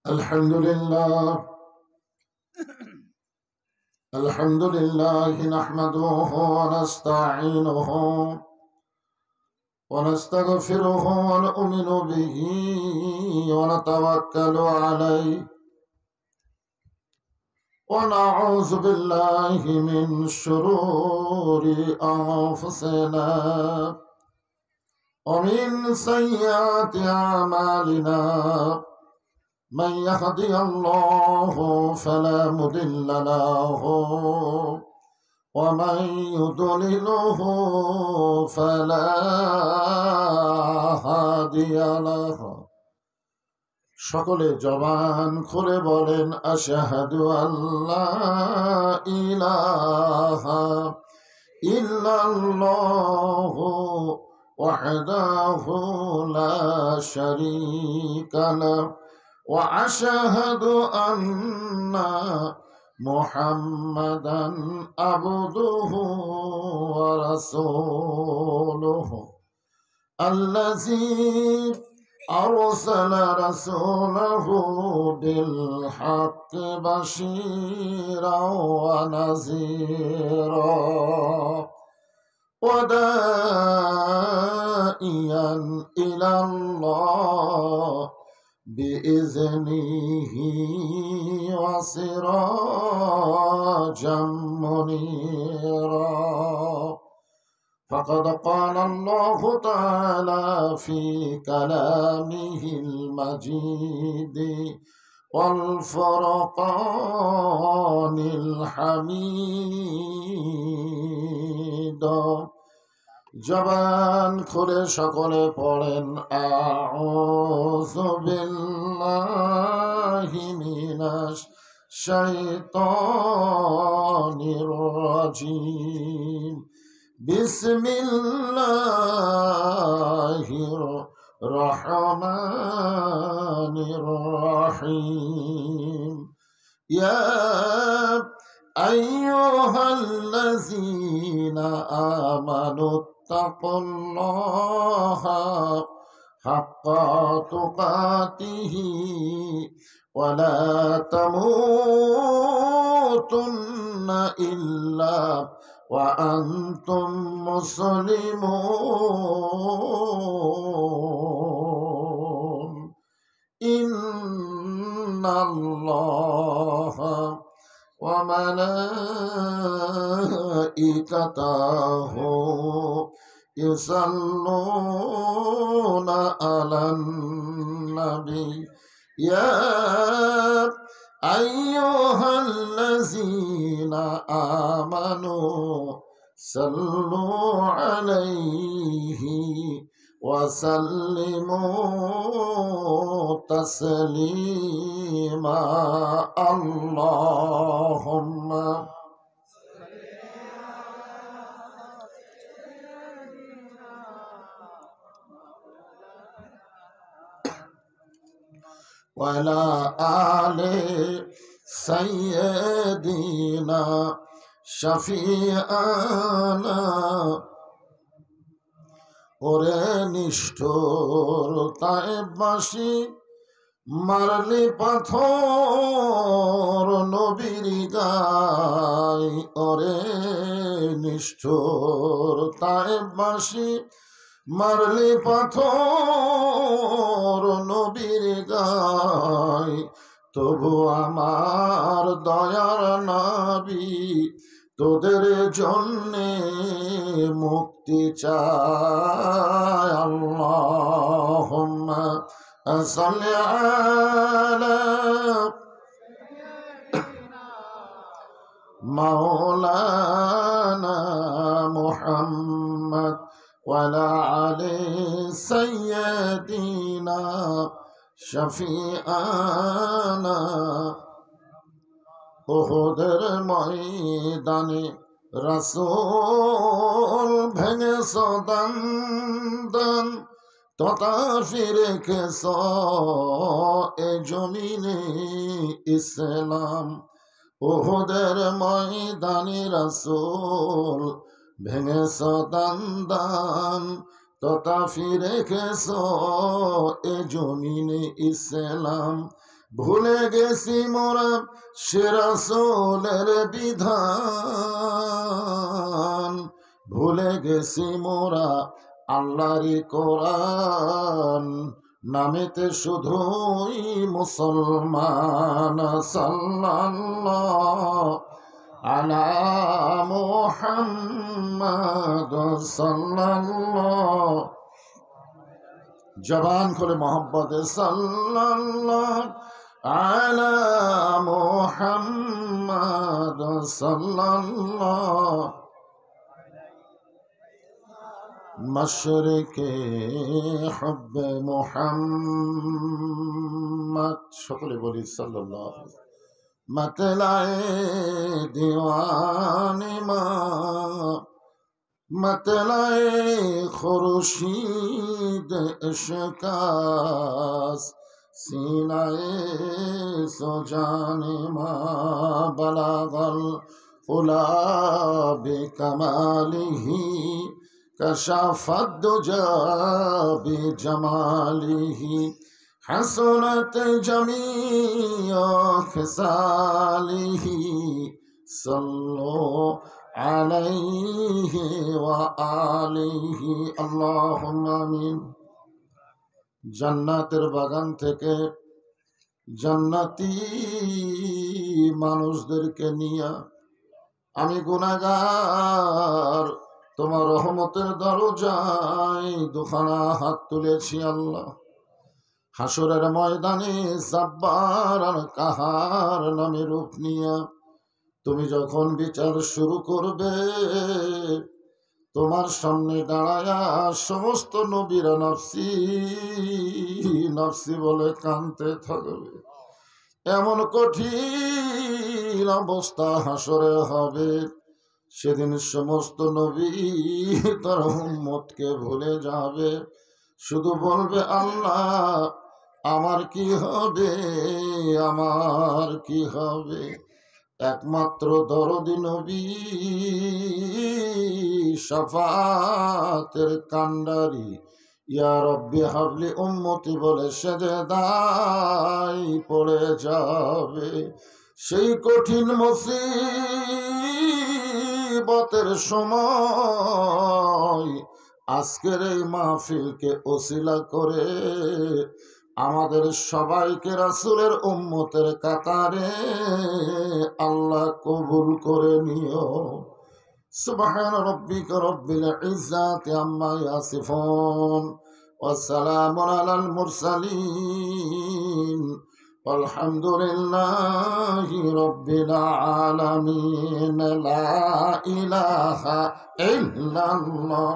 الحمد لله الحمد لله نحمده ونستعينه ونستغفره ونؤمن به ونتوكل عليه ونعوذ بالله من شرور أنفسنا ومن سيئات أعمالنا من يهدي الله فلا مضل له ومن يضلله فلا هادي له সকলে জবান খুলে বলেন আশহাদু আল্লা ইলাহা ইল্লাল্লাহু ওয়াহদাহু লা শারীকা লাহু وأشهد أن محمدا عبده ورسوله الذي أرسل رسوله بالحق بشيرا ونذيرا وداعيا إلى الله بإذنه وسراجا منيرا فقد قال الله تعالى في كلامه المجيد والفرقان الحميد জবান খুলে সকলে পড়েন আউযু বিল্লাহি মিনাশ শাইতানির রাজিম বিসমিল্লাহির রহমানির রহিম ইয়া আইয়ুহাল্লাযীনা আমানু اتقوا الله حق تقاته ولا تموتن إلا وأنتم مسلمون إن الله وملائكته يصلون على النبي يا أيها الذين آمنوا صلوا عليه وسلموا تسليما اللهم وعلى آل سيدنا شفيعنا ওরে নিষ্ঠুর তায়েববাসী মারলি পাথর নবীর গায় ওরে নিষ্ঠুর তায়েববাসী মারলি পাথর নবীর গায় তবু আমার দয়ার নবী তোদের জন্যে মুক্তি চায় আল্লাহুম্মা সাল্লি আলা মাওলানা মুহাম্মদ ওয়া আলা আলি সাইয়্যিদিনা শফিআনা উহুদের ময়দানে রাসূল ভেঙেছ দন্দন তথা রেখেছ এ জমিনে ইসলাম উহুদের ময়দানে রাসূল ভেঙেছ দন্দন তথা রেখেছ এ জমিনে ইসলাম ভুলে গেছি মোরা সে রাসূলের বিধান, ভুলে গেছি মোরা আল্লাহরই কোরআন, নামেতে শুধুই মুসলমান। সাল্লাল্লাহু আলা মুহাম্মাদ সাল্লাল্লাহু, জবান খুলে মোহাম্মদে সাল্লাল্লাহু আলা মুহাম্মাদ সাল্লাল্লাহু, মশরিকে হুব্বে মুহাম্মদ, সকলে বলি সাল্লাল্লাহু, मतलाए दीवानी माँ, मतलाए खुर्शीद इश्कास, सीनाए सुजाने माँ, बलागल उला बिकमालिही, कशाफत दुजा बिजमालिही, हसनत जमीअ खिसालिही, सल्लो अलैहि व आलिही, अल्लाहुम्मा आमीन। জান্নাতের বাগান থেকে জান্নাতি মানুষদেরকে নিয়ে আমি গুনাহগার তোমার রহমতের দরজায় দুখানা হাত তুলেছি আল্লাহ। হাসরের ময়দানে জাব্বার আর কাহার নামে রূপ নিয়া তুমি যখন বিচার শুরু করবে, তোমার সামনে দাঁড়ায়া সমস্ত নবীরা নফসি নফসি বলে কাঁদতে থাকবে। এমন কঠিন অবস্থা হাসরে হবে, সেদিন সমস্ত নবী তার উম্মতকে ভুলে যাবে, শুধু বলবে আল্লাহ আমার কি হবে, আমার কি হবে। একমাত্র দরদি নবী শাফাতের কান্ডারি ইয়া রব্বি হাবলি উম্মতি বলে সেজদায় পড়ে যাবে। সেই কঠিন মুসিবতের সময় আজকের এই মাহফিলকে ওসিলা করে আমাদের সবাইকে রাসূলের উম্মতের কাতারে আল্লাহ কবুল করে নিও। সুবহান রাব্বিকা রাব্বিল ইজ্জাতি আম্মা ইয়াসিফুন ওয়া সালামুন আলাল মুরসালিন আলহামদুলিল্লাহি রাব্বিল আলামিন। লা ইলাহা ইল্লাল্লাহ,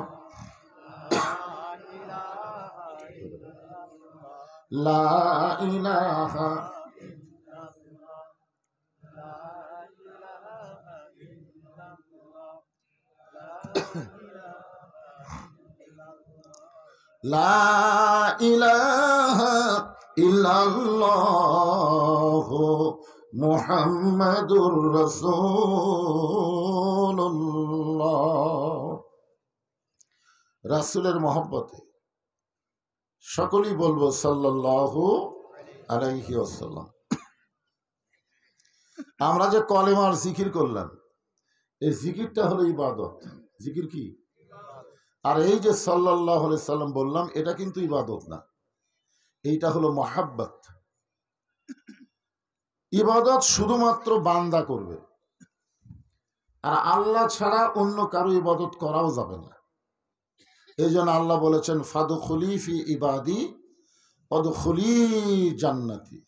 লা ইলাহা লা ইলাহা ইল্লাল্লাহু মুহাম্মাদুর রাসূলুল্লাহ। রাসূলের মহব্বতে সকলেই বলবো সাল্লাল্লাহু আলাইহি ওয়াসাল্লাম। আমরা যে কলেমার জিকির করলাম, এই জিকিরটা হলো ইবাদত। জিকির কি? আর এই যে সাল্লাল্লাহু আলাইহি সাল্লাম বললাম, এটা কিন্তু ইবাদত না, এইটা হলো মহাব্বত। ইবাদত শুধুমাত্র বান্দা করবে, আর আল্লাহ ছাড়া অন্য কারো ইবাদত করাও যাবে না। এই জন্য আল্লাহ বলেছেন ফাদখুলি ফি ইবাদি ওয়াদখুলি জান্নাতি।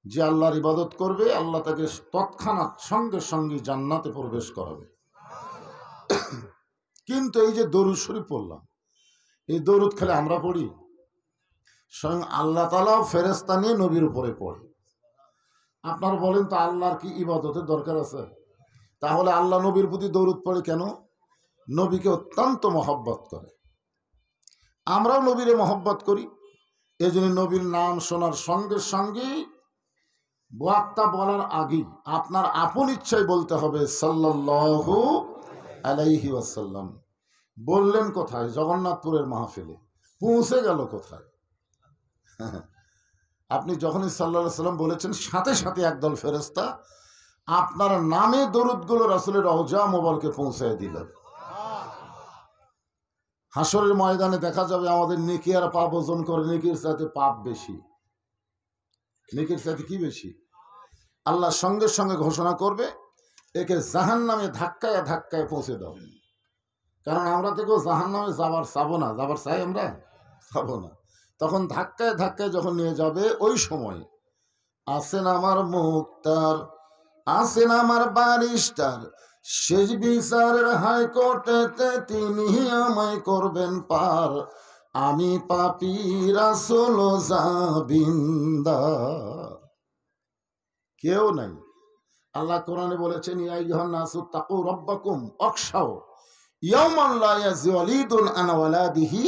যে আল্লাহর ইবাদত করবে আল্লাহ তাকে তৎক্ষণাৎ সঙ্গে সঙ্গে জান্নাতে প্রবেশ করাবে। কিন্তু এই যে দরুদ শরীফ পড়লাম, এই দরুদ খালি আমরা পড়ি, স্বয়ং আল্লাহ তাআলাও ফেরেশতা নিয়ে নবীর উপরে পড়ে। আপনারা বলেন তো আল্লাহর কি ইবাদতের দরকার আছে? তাহলে আল্লাহ নবীর প্রতি দরুদ পড়ে কেন? নবীকে অত্যন্ত মহব্বত করে, আমরাও নবীরে মহব্বত করি। এই জন্য নবীর নাম শোনার সঙ্গে সঙ্গেই বক্তা বলার আগেই আপনার আপন ইচ্ছায় বলতে হবে সাল্লাল্লাহু আলাইহি ওয়াসাল্লাম। বললেন কোথায়? জগন্নাথপুরের মাহফিলে। পৌঁছে গেল কোথায়? আপনি যখনই সাল্লাল্লাহু আলাইহি সাল্লাম বলেছেন সাথে সাথে একদল ফেরেশতা আপনার নামে দরুদগুলো রাসূলের রওজা মোবারকে পৌঁছায় দিল। হাসরের ময়দানে দেখা যাবে আমাদের নেকি আর পাপ ওজন করে, নেকির চাইতে পাপ বেশি। নেকির চাইতে কি বেশি? আল্লাহ সঙ্গে সঙ্গে ঘোষণা করবে একে জাহান্নামে ধাক্কায় ধাক্কায় পৌঁছে দাও। কারণ আমরা তো কেউ জাহান্নামে যাবার চাবো না, যাবার চাই আমরা চাবো না। তখন ধাক্কায় ধাক্কায় যখন নিয়ে যাবে ওই সময় আছেন আমার মুক্তার, আছেন আমার ব্যারিস্টার, শেষ বিচারের হাইকোর্টেতে তিনি আমায় করবেন পার, আমি পাপী রাসূল জাবিনদার। কেউ নাই। আল্লাহ কোরআনে বলেছেন ইয়া আইয়ুহান নাসু তাকু রাব্বাকুম আখশাও ইয়াওমান লা ইয়াজি ওয়ালিদুন আন ওয়ালাদিহি,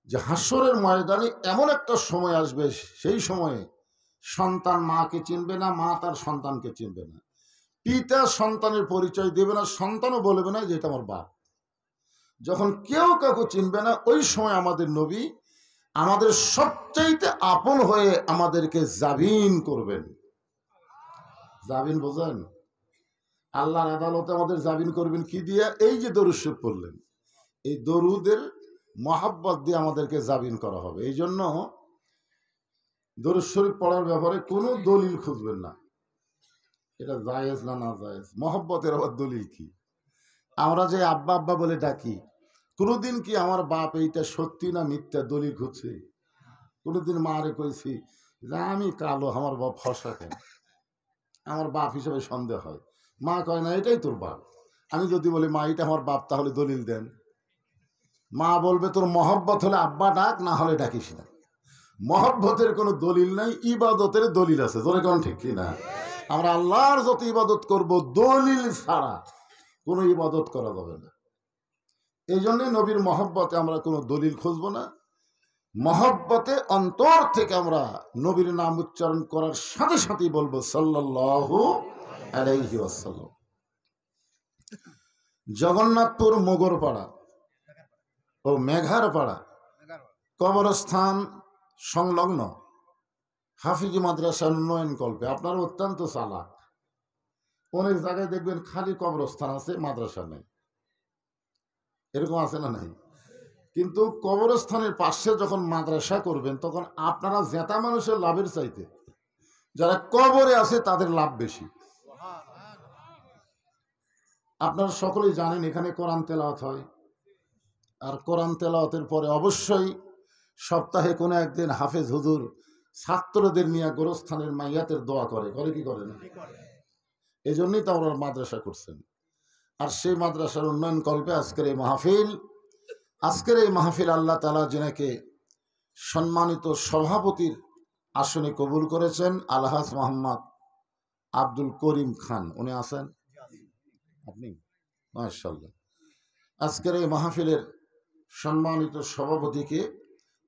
যে হাসরের ময়দানে এমন একটা সময় আসবে, সেই সময়ে সন্তান মাকে চিনবে না, মা তার সন্তানকে চিনবে না, পিতা সন্তানের পরিচয় দেবে না, সন্তানও বলবে না যে এটা আমার বাপ। যখন কেউ কাউকে চিনবে না, ওই সময় আমাদের নবী আমাদের সবচাইতে আপন হয়ে আমাদেরকে জাবিন করবেন। জাবিন বোঝেন? আল্লাহর আদালতে আমাদের জাবিন করবেন কি দিয়ে? এই যে দরুদ শরীফ পড়লেন, এই দরুদের মহাব্বত দিয়ে আমাদেরকে জাবিন করা হবে। এই জন্য দরুদ শরীফ পড়ার ব্যাপারে কোনো দলিল খুঁজবেন না, এটা জায়েজ না না জায়েজ। মহব্বতের আবার দলিল কি? আমরা যে আব্বা আব্বা বলে ডাকি, কোনোদিন কি আমার বাপ এইটা সত্যি না মিথ্যা দলিল খুঁজছি? কোনোদিন মারে কইছি যে আমি কালো, আমার বাপ ফর্সা কেন? আমার বাপ হিসেবে সন্দেহ হয়। মা কয় না এটাই তোর বাপ। আমি যদি বলি মা এটা আমার বাপ, তাহলে দলিল দেন। মা বলবে তোর মহব্বত হলে আব্বা ডাক, না হলে ডাকিস না। মহব্বতের কোনো দলিল নাই, ইবাদতের দলিল আছে। জোরে কোন ঠিক কিনা? আমরা আল্লাহর যত ইবাদত করব দলিল ছাড়া কোনো ইবাদত করা যাবে না। এই জন্যই নবীর মহব্বতে আমরা কোনো দলিল খুঁজব না। মহব্বতে অন্তর থেকে আমরা নবীর নাম উচ্চারণ করার সাথে সাথেই বলবো সাল্লাল্লাহু আলাইহি ওয়াসাল্লাম। জগন্নাথপুর মোগরপাড়া ও মেঘারপাড়া কবরস্থান সংলগ্ন হাফিজি মাদ্রাসার উন্নয়ন কল্পে আপনারা অত্যন্ত চালাক। অনেক জায়গায় দেখবেন খালি কবরস্থান আছে, মাদ্রাসা নেই। এরকম আছে না নাই? কিন্তু কবরস্থানের পাশে যখন মাদ্রাসা করবেন, তখন আপনারা জেতা মানুষের লাভের চাইতে যারা কবরে আছে তাদের লাভ বেশি। আপনারা সকলেই জানেন এখানে কোরআন তেলাওয়াত হয়, আর কোরআন তেলাওয়াতের পরে অবশ্যই সপ্তাহে কোনো একদিন হাফেজ হুজুর ছাত্রদের নিয়ে গোরস্থানের মাইয়াতের দোয়া করে কি করে না? এই জন্যই তো আমরা মাদ্রাসা করছেন। আর সেই মাদ্রাসার উন্নয়ন কল্পে আজকের এই মাহফিল আল্লাহ তাআলা যিনাকে সম্মানিত সভাপতির আসনে কবুল করেছেন, আলহাজ মোহাম্মদ আব্দুল করিম খান, উনি আছেন? আপনি? মাশাআল্লাহ। আজকের এই মাহফিলের সম্মানিত সভাপতিকে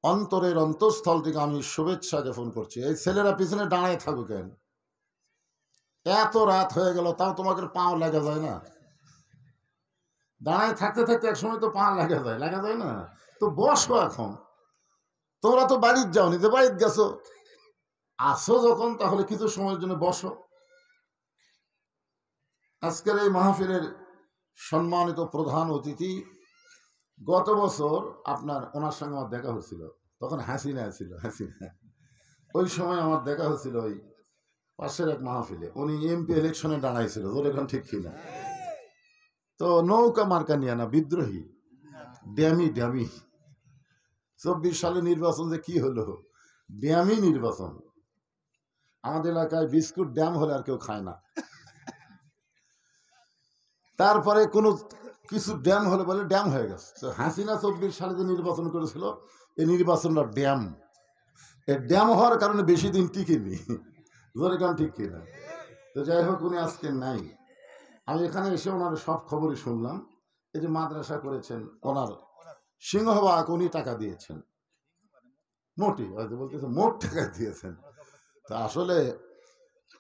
অন্তরের অন্তঃস্থল থেকে আমি শুভেচ্ছা জ্ঞাপন করছি। এই ছেলেরা পিছনে দাঁড়ায় থাকুক কেন? এত রাত হয়ে গেল, তাও তোমাকে পাও লাগা যায় না? দাঁড়ায় থাকতে থাকতে একসময় তো পা লাগা যায় না? তো বসো এখন। তোমরা তো বাড়ির যাওনি, যে বাড়িতে গেছো, আসো যখন তাহলে কিছু সময়ের জন্য বসো। আজকের এই মাহফিলের সম্মানিত প্রধান অতিথি, গত বছর ওনার সঙ্গে আমার দেখা হয়েছিল, তখন হাসিনা ছিল। ওই সময় আমার দেখা হয়েছিল ওই পাশের এক মাহফিলে। উনি এমপি ইলেকশনে দাঁড়াইছিল, তোর এখন ঠিক কিনা? তো নৌকা মার্কা নিয়ে না, বিদ্রোহী ড্যামি 24 সালে নির্বাচন যে কি হলো, ড্যামি নির্বাচন। আমাদের এলাকায় বিস্কুট ড্যাম হলে আর কেউ খায় না। তারপরে কোনো কিছু ড্যাম হলে বলে ড্যাম হয়ে গেছে। তো হাসিনা 24 সালে যে নির্বাচন করেছিল, এই নির্বাচনটা ড্যাম। এই ড্যাম হওয়ার কারণে বেশি দিন টিকেনি। জোরে কান ঠিক কিনা? তো যাই হোক, উনি আজকে নাই। আমি এখানে এসে ওনার সব খবরই শুনলাম। এই যে মাদ্রাসা করেছেন, ওনার সিংহবাগ উনি টাকা দিয়েছেন, মোটি হয়তো বলতেছে মোট টাকা দিয়েছেন। তা আসলে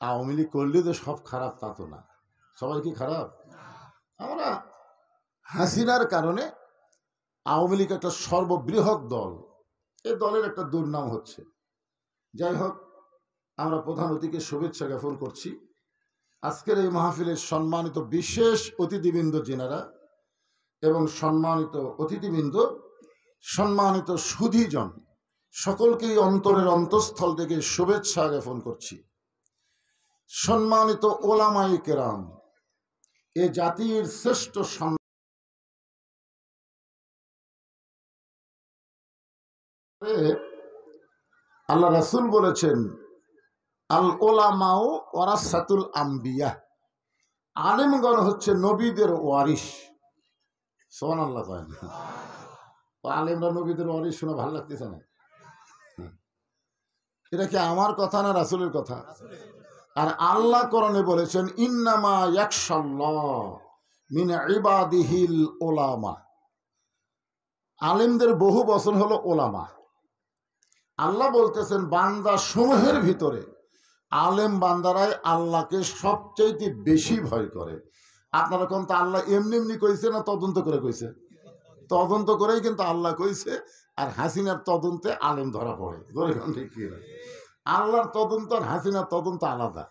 আওয়ামী লীগ করলে যে সব খারাপ তা তো না। সবাই কি খারাপ? আমরা হাসিনার কারণে আওয়ামী লীগ একটা সর্ববৃহৎ দল, এই দলের একটা দুর্নাম হচ্ছে। যাই হোক, আমরা প্রধান অতিথিকে শুভেচ্ছা জ্ঞাপন করছি। আজকের এই মাহফিলের সম্মানিত বিশেষ অতিথিবৃন্দ যিনারা এবং সম্মানিত অতিথিবৃন্দ, সম্মানিত সুধীজন, সকলকেই অন্তরের অন্তঃস্থল থেকে শুভেচ্ছা জ্ঞাপন করছি। সম্মানিত ওলামায়ে কেরাম, এ জাতির শ্রেষ্ঠ আল্লাহ রাসূল বলেছেন, আল ওলামাও ওয়ারাসাতুল আম্বিয়া, আলেমগণ হচ্ছে নবীদের ওয়ারিস। সুবহানাল্লাহ। আলেমরা নবীদের ওয়ারিস শুনে ভালো লাগতেছে না? এটা কি আমার কথা না রাসূলের কথা? আর আল্লাহ কোরআনে বলেছেন, ইন্নামা ইয়াখশাল্লাহ মিন ইবাদিহিল উলামা। আলেমদের বহু বচন হলো ওলামা। আল্লাহ বলতেছেন, বান্দা সমূহের ভিতরে আলেম বান্দারাই আল্লাহকে সবচেয়ে বেশি ভয় করে। আপনারা কোন তা আল্লাহ এমনি এমনি কইছে না তদন্ত করে কইছে? তদন্ত করেই কিন্তু আল্লাহ কইছে। আর হাসিনার তদন্তে আলেম ধরা পড়ে। আল্লাহর তদন্ত আর হাসিনার তদন্ত আলাদা।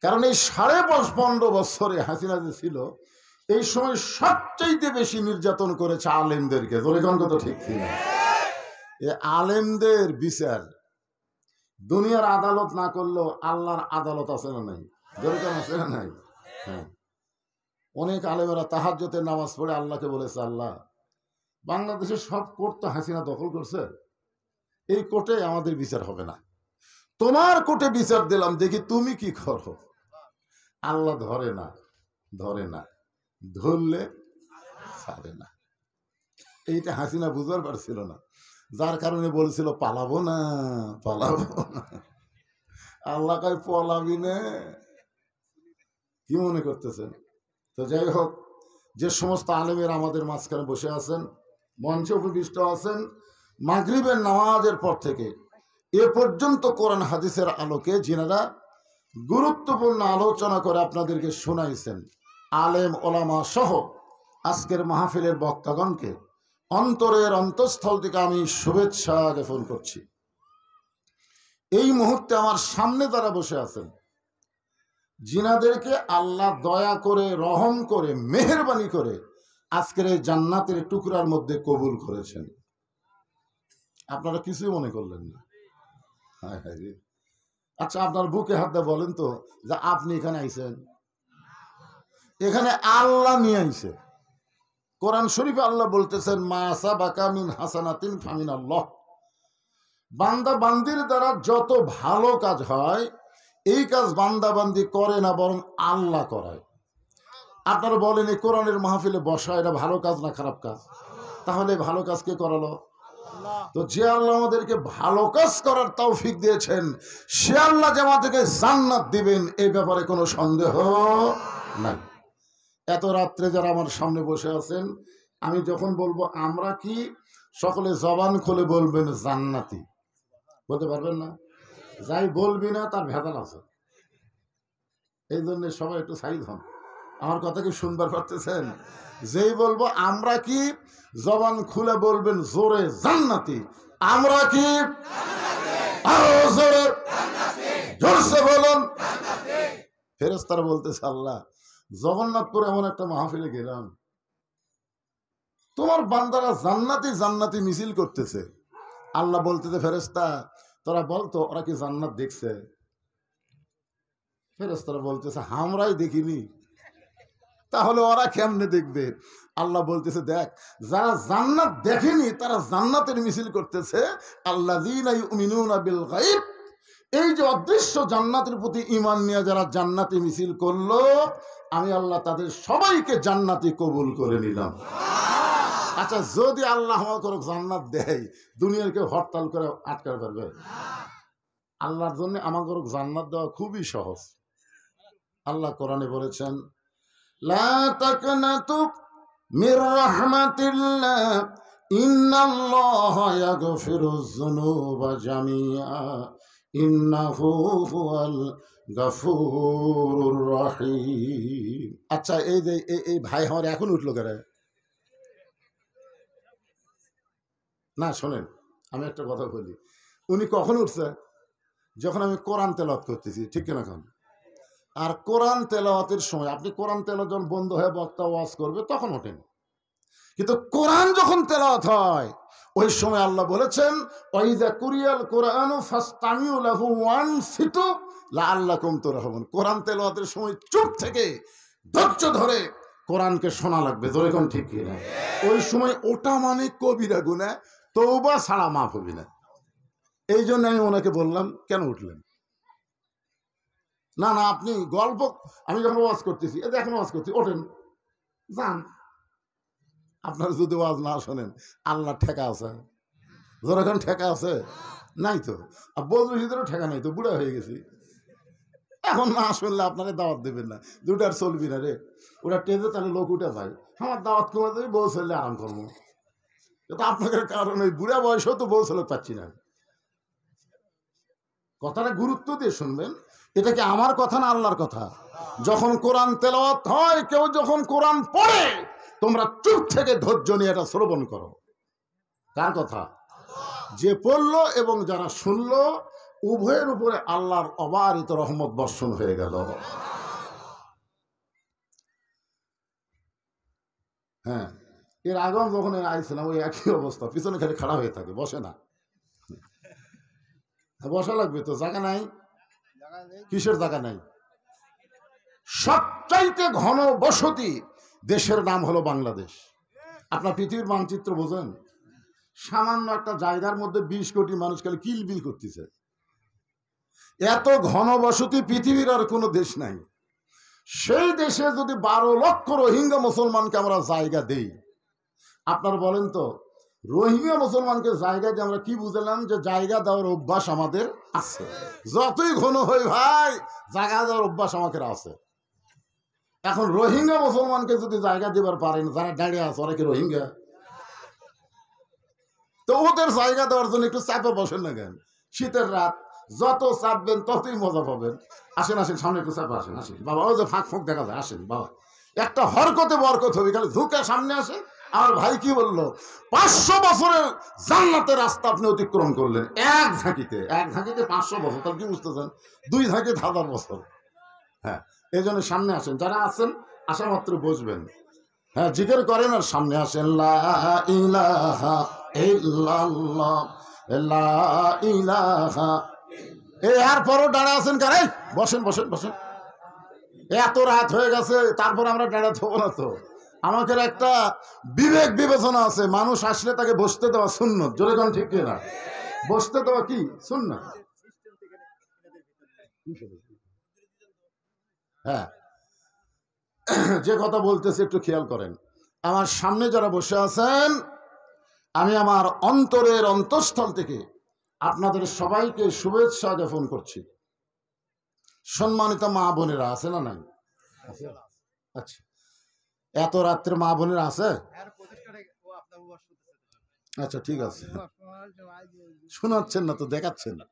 কারণ এই 15.5 বছরে হাসিনা যে ছিল, এই সময় সবচেয়ে বেশি নির্যাতন করেছে আলেমদেরকে। তো ঠিক ছিল। এই আলেমদের বিচার দুনিয়ার আদালত না করলেও আল্লাহর আদালত আছে না নাই? যেরকম আছে না নাই? হ্যাঁ, অনেক আলেমেরা তাহাজ্জুদে নামাজ পড়ে আল্লাহকে বলেছে, আল্লাহ, বাংলাদেশের সব কোর্ট তো হাসিনা দখল করছে, এই কোর্টে আমাদের বিচার হবে না, তোমার কোর্টে বিচার দিলাম, দেখি তুমি কি করো। আল্লাহ ধরে না, ধরলে ছাড়ে না। এইটা হাসিনা বুঝবার পারছিল না, যার কারণে বলছিল পালাবো না। আল্লাহ কয় পলাবি না। কি মনে করতেছেন? তো যাই হোক, যে সমস্ত আলেমের আমাদের মাঝখানে বসে আছেন, মঞ্চে উপবিষ্ট আছেন, মাগরিবের নামাজের পর থেকে এ পর্যন্ত কোরআন হাদিসের আলোকে যিনারা গুরুত্বপূর্ণ আলোচনা করে আপনাদেরকে শোনাইছেন, আলেম ওলামা সহ আজকের মাহফিলের বক্তাগণকে অন্তরের অন্তঃস্থল থেকে আমি শুভেচ্ছা জ্ঞাপন করছি। এই মুহূর্তে আমার সামনে যারা বসে আছেন, জিনাদেরকে আল্লাহ দয়া করে, রহম করে, মেহেরবানি করে আজকের এই জান্নাতের টুকরার মধ্যে কবুল করেছেন। আপনারা কিছুই মনে করলেন না? আচ্ছা, আপনার বুকে হাত দিয়ে বলেন তো যে আপনি এখানে আইছেন। এখানে আল্লাহ নিয়ে আইছে। কোরআন শরীফে আল্লাহ বলতেছেন, মা সাবাকা মিন হাসানাতিন ফামিন আল্লাহ। বান্দা বান্দির দ্বারা যত ভালো কাজ হয়, এই কাজ বান্দা বান্দি করে না, বরং আল্লাহ করায়। আপনারা বলেন, এই কোরআনের মাহফিলে বসা এটা ভালো কাজ না খারাপ কাজ? তাহলে ভালো কাজ কে করালো? তো যে আল্লাহ আমাদেরকে ভালো কাজ করার তৌফিক দিয়েছেন, সে আল্লাহ যে আমাদেরকে জান্নাত দিবেন, এই ব্যাপারে কোনো সন্দেহ নাই। এত রাত্রে যারা আমার সামনে বসে আছেন, আমি যখন বলবো আমরা কি, সকলে জবান খুলে বলবেন জান্নাতি। বলতে পারবেন না? যাই বলবি না তার ভেজাল আছে। এই জন্য সবাই একটু সাইড হন। আমার কথা কি শুনবার পারতেছেন? যেই বলবো আমরা কি, জবান খুলে বলবেন জোরে জান্নাতি। আমরা কি? জোরে জোরসে বলুন। ফেরেশতারা বলতেছে, আল্লাহ, জগন্নাথপুর এমন একটা মাহফিলে গেলাম, তোমার বান্দারা জান্নাতি জান্নাতি মিছিল করতেছে। আল্লাহ বলতেছে, ফেরেশতা তোরা বলতো ওরা কি জান্নাত দেখছে? ফেরেশতারা বলতেছে, আমরাই দেখিনি। তাহলে ওরা কেমনে দেখবে? আল্লাহ বলতেছে, দেখ, যারা জান্নাত দেখেনি তারা জান্নাতের মিছিল করতেছে। আল্লাযীনা ইউমিনুনা বিল গায়ব, এই যে অদৃশ্য জান্নাতের প্রতি ঈমান নিয়ে যারা জান্নাতি মিছিল করলো, আমি আল্লাহ তাদের সবাইকে জান্নাতি কবুল করে নিলাম। আচ্ছা, যদি আল্লাহ আমাকে জান্নাত দেয়, দুনিয়ার কেউ হরতাল করে আটকাতে পারবে? আল্লাহর জন্য আমাকে জান্নাত দেওয়া খুবই সহজ। আল্লাহ কোরআনে বলেছেন, লা তাকনাতু মির রাহমাতিল্লাহ ইন্নাল্লাহা ইয়াগফিরুয যুনুবা জামিআ ইন্নাহু হুয়াল গফুরুর রহিম। আচ্ছা, এই যে এই ভাই আমার এখন উঠলো কেন? না, শোনেন, আমি একটা কথা বলি। উনি কখন উঠছে? যখন আমি কোরআন তেলাওয়াত করতেছি, ঠিক কিনা এখন? আর কোরআন তেলাওয়াতের সময় আপনি কোরআন তেলাওয়াত যখন বন্ধ হয়ে বক্তা ওয়াজ করবে তখন ওঠেন, কিন্তু কোরআন যখন তেলাওয়াত হয় ওই সময় আল্লাহ বলেছেন ওয়াইযা কুরিয়াল কোরআনু ফাসতামিউ লাহু ওয়ানসিতু লাআল্লাকুম তুরহামুন। কোরআন তেলাওয়াতের সময় চুপ থেকে ধৈর্য ধরে কোরআনকে শোনা লাগবে। জোরে কোন ঠিক কিনা? ওই সময় ওটা মানে কবিরা গুনাহ, তওবা ছাড়া মাফ হবে না। এই জন্য আমি ওনাকে বললাম কেন উঠলেন? না না আপনি গল্প, আমি যখন ওয়াজ করতেছি, এই এখন ওয়াজ করছি, ওঠেন যান। আপনার যদি ওয়াজ না শোনেন আল্লাহ ঠেকা আছে? যখন ঠেকা আছে নাই তো। আর বদরুশিদেরও ঠেকা নাই তো, বুড়া হয়ে গেছি। এখন না শুনলে আপনাকে দাওয়াত দেবেন না, দুটার চলবি না রে। ওরা টেজে তাহলে লোক উঠে যায়, আমার দাওয়াত কমে দেবে, বউ ছেলে আরাম করবো। কিন্তু আপনাদের কারণ ওই বুড়া বয়সেও তো বউ ছেলে পাচ্ছি না। কথাটা গুরুত্ব দিয়ে শুনবেন, এটা কি আমার কথা না আল্লাহর কথা? যখন কোরআন তেলাওয়াত হয়, কেউ যখন কোরআন পড়ে, তোমরা চুপ থেকে ধৈর্য নিয়ে এটা শ্রবণ করো। কার কথা? যে পড়লো এবং যারা শুনলো, উভয়ের উপরে আল্লাহর অবারিত রহমত বর্ষণ হয়ে গেল। হ্যাঁ, এর আগেও যখন আইছিলাম ওই একই অবস্থা, পিছনে খালি খাড়া হয়ে থাকে, বসে না। বসা লাগবে তো, জায়গা নাই। কিসের জায়গা নাই? সবচাইতে ঘন বসতি দেশের নাম হলো বাংলাদেশ। আপনার পৃথিবীর মানচিত্র বোঝেন? সামান্য একটা জায়গার মধ্যে 20 কোটি মানুষ খালি কিলবিল করতেছে। এত ঘন বসতি পৃথিবীর আর কোনো দেশ নাই। সেই দেশে যদি 12 লক্ষ রোহিঙ্গা মুসলমানকে আমরা জায়গা দেই, আপনার বলেন তো রোহিঙ্গা মুসলমানকে জায়গা দিয়ে আমরা কি বুঝলাম? যে জায়গা দেওয়ার অভ্যাস আমাদের আছে। যতই ঘন হই ভাই, জায়গা দেওয়ার অভ্যাস আমাদের আছে। এখন রোহিঙ্গা মুসলমানকে যদি জায়গা দেবার পারেন, যারা দাঁড়িয়ে আছে ওরা কি রোহিঙ্গা? তো ওদের জায়গা দেওয়ার জন্য একটু চাপে বসেন না কেন? শীতের রাত, যত চাপবেন ততই মজা পাবেন। আসেন আসেন, সামনে একটু চাপে আসেন। আসেন বাবা, ওই যে ফাঁক ফাঁক দেখা যায়, আসেন বাবা, একটা হরকতে বরকত হবে। খালি ঝুঁকে সামনে আসে। আমার ভাই কি বললো, 500 বছরের জান্নাতের রাস্তা আপনি অতিক্রম করলেন এক ঝাঁকিতে। এক ঝাঁকিতে 500 বছর, তাহলে কি বুঝতেছেন? 2 ঝাঁকিতে 1000 বছর। হ্যাঁ, এই জন্য সামনে আসেন। যারা আছেন আসা মাত্র বসবেন। হ্যাঁ, জিকির করেন আর সামনে আসেন। লা ইলাহা ইল্লাল্লাহ, লা ইলাহা। এরপরও দাঁড়া আছেন কারে? বসেন বসেন বসেন। এত রাত হয়ে গেছে, তারপর আমরা দাঁড়া থাকবো না তো। আমাদের একটা বিবেক বিবেচনা আছে। মানুষ আসলে তাকে বসতে দেওয়া সুন্নত। জোরে কোন ঠিক কিনা? বসতে দেওয়া কি সুন্নত? হ্যাঁ, যে কথা বলতেছি একটু খেয়াল করেন। আমার সামনে যারা বসে আছেন, আমি আমার অন্তরের অন্তঃস্থল থেকে আপনাদের সবাইকে শুভেচ্ছা জ্ঞাপন করছি। সম্মানিত মা বোনেরা আছে না নাই? আচ্ছা, এত রাত্রে মা বোনেরা আছে? আচ্ছা ঠিক আছে, শোনাচ্ছেন না তো, দেখাচ্ছেন না।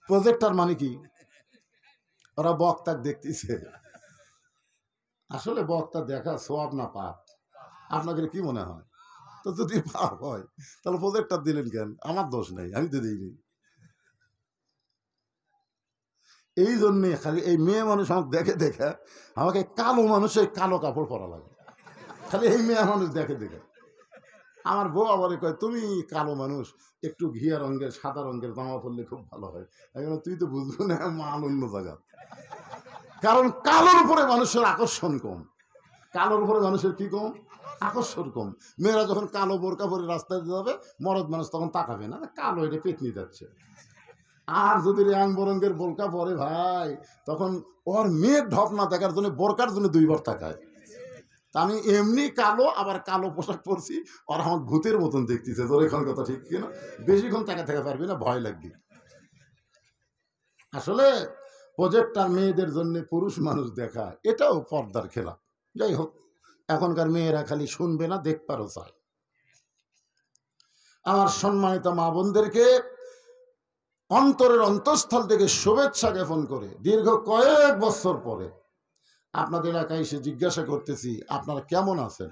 প্রজেক্টর মানে কি? ওরা বক্তা দেখতেছে। আসলে বক্তা দেখা সওয়াব না পাপ? আপনাদের কি মনে হয়? তো যদি পাপ হয় তাহলে প্রজেক্টর দিলেন কেন? আমার দোষ নেই, আমি তো দিইনি। এই জন্যে খালি এই মেয়ে মানুষ আমাকে দেখে দেখে, আমাকে কালো মানুষের কালো কাপড় পরা লাগে। খালি এই মেয়ে মানুষ দেখে দেখে আমার বউ আবার কয়, তুমি কালো মানুষ, একটু ঘিয়া রঙের সাদা রঙের জামা পরলে খুব ভালো হয়। তুই তো বুঝবো না, মান অন্য জায়গা। কারণ কালোর উপরে মানুষের আকর্ষণ কম। কালোর উপরে মানুষের কি কম? আকর্ষণ কম। মেয়েরা যখন কালো বোরকা পরে রাস্তায় যাবে, মরদ মানুষ তখন তাকাবে না, কালো এটা পেটনি যাচ্ছে। আর যদি রেয়াং বরঙ্গের বোরকা পরে ভাই, তখন ওর মেয়ের ঢপ না দেখার জন্য বোরকার জন্য 2 বার তাকায়। তা আমি এমনি কালো, আবার কালো পোশাক পরছি, আর আমার ভূতের মতন দেখতেছে। তোর এখন কথা ঠিক কিনা? বেশিক্ষণ তাকা থাকা পারবি না, ভয় লাগবে। আসলে প্রজেক্টর মেয়েদের জন্য পুরুষ মানুষ দেখা, এটাও পর্দার খেলা। যাই হোক, এখনকার মেয়েরা খালি শুনবে না, দেখবারও চায়। আমার সম্মানিত মা বোনদেরকে অন্তরের অন্তঃস্থল থেকে শুভেচ্ছা জ্ঞাপন করে দীর্ঘ কয়েক বছর পরে আপনাদের এলাকায় এসে জিজ্ঞাসা করতেছি, আপনারা কেমন আছেন?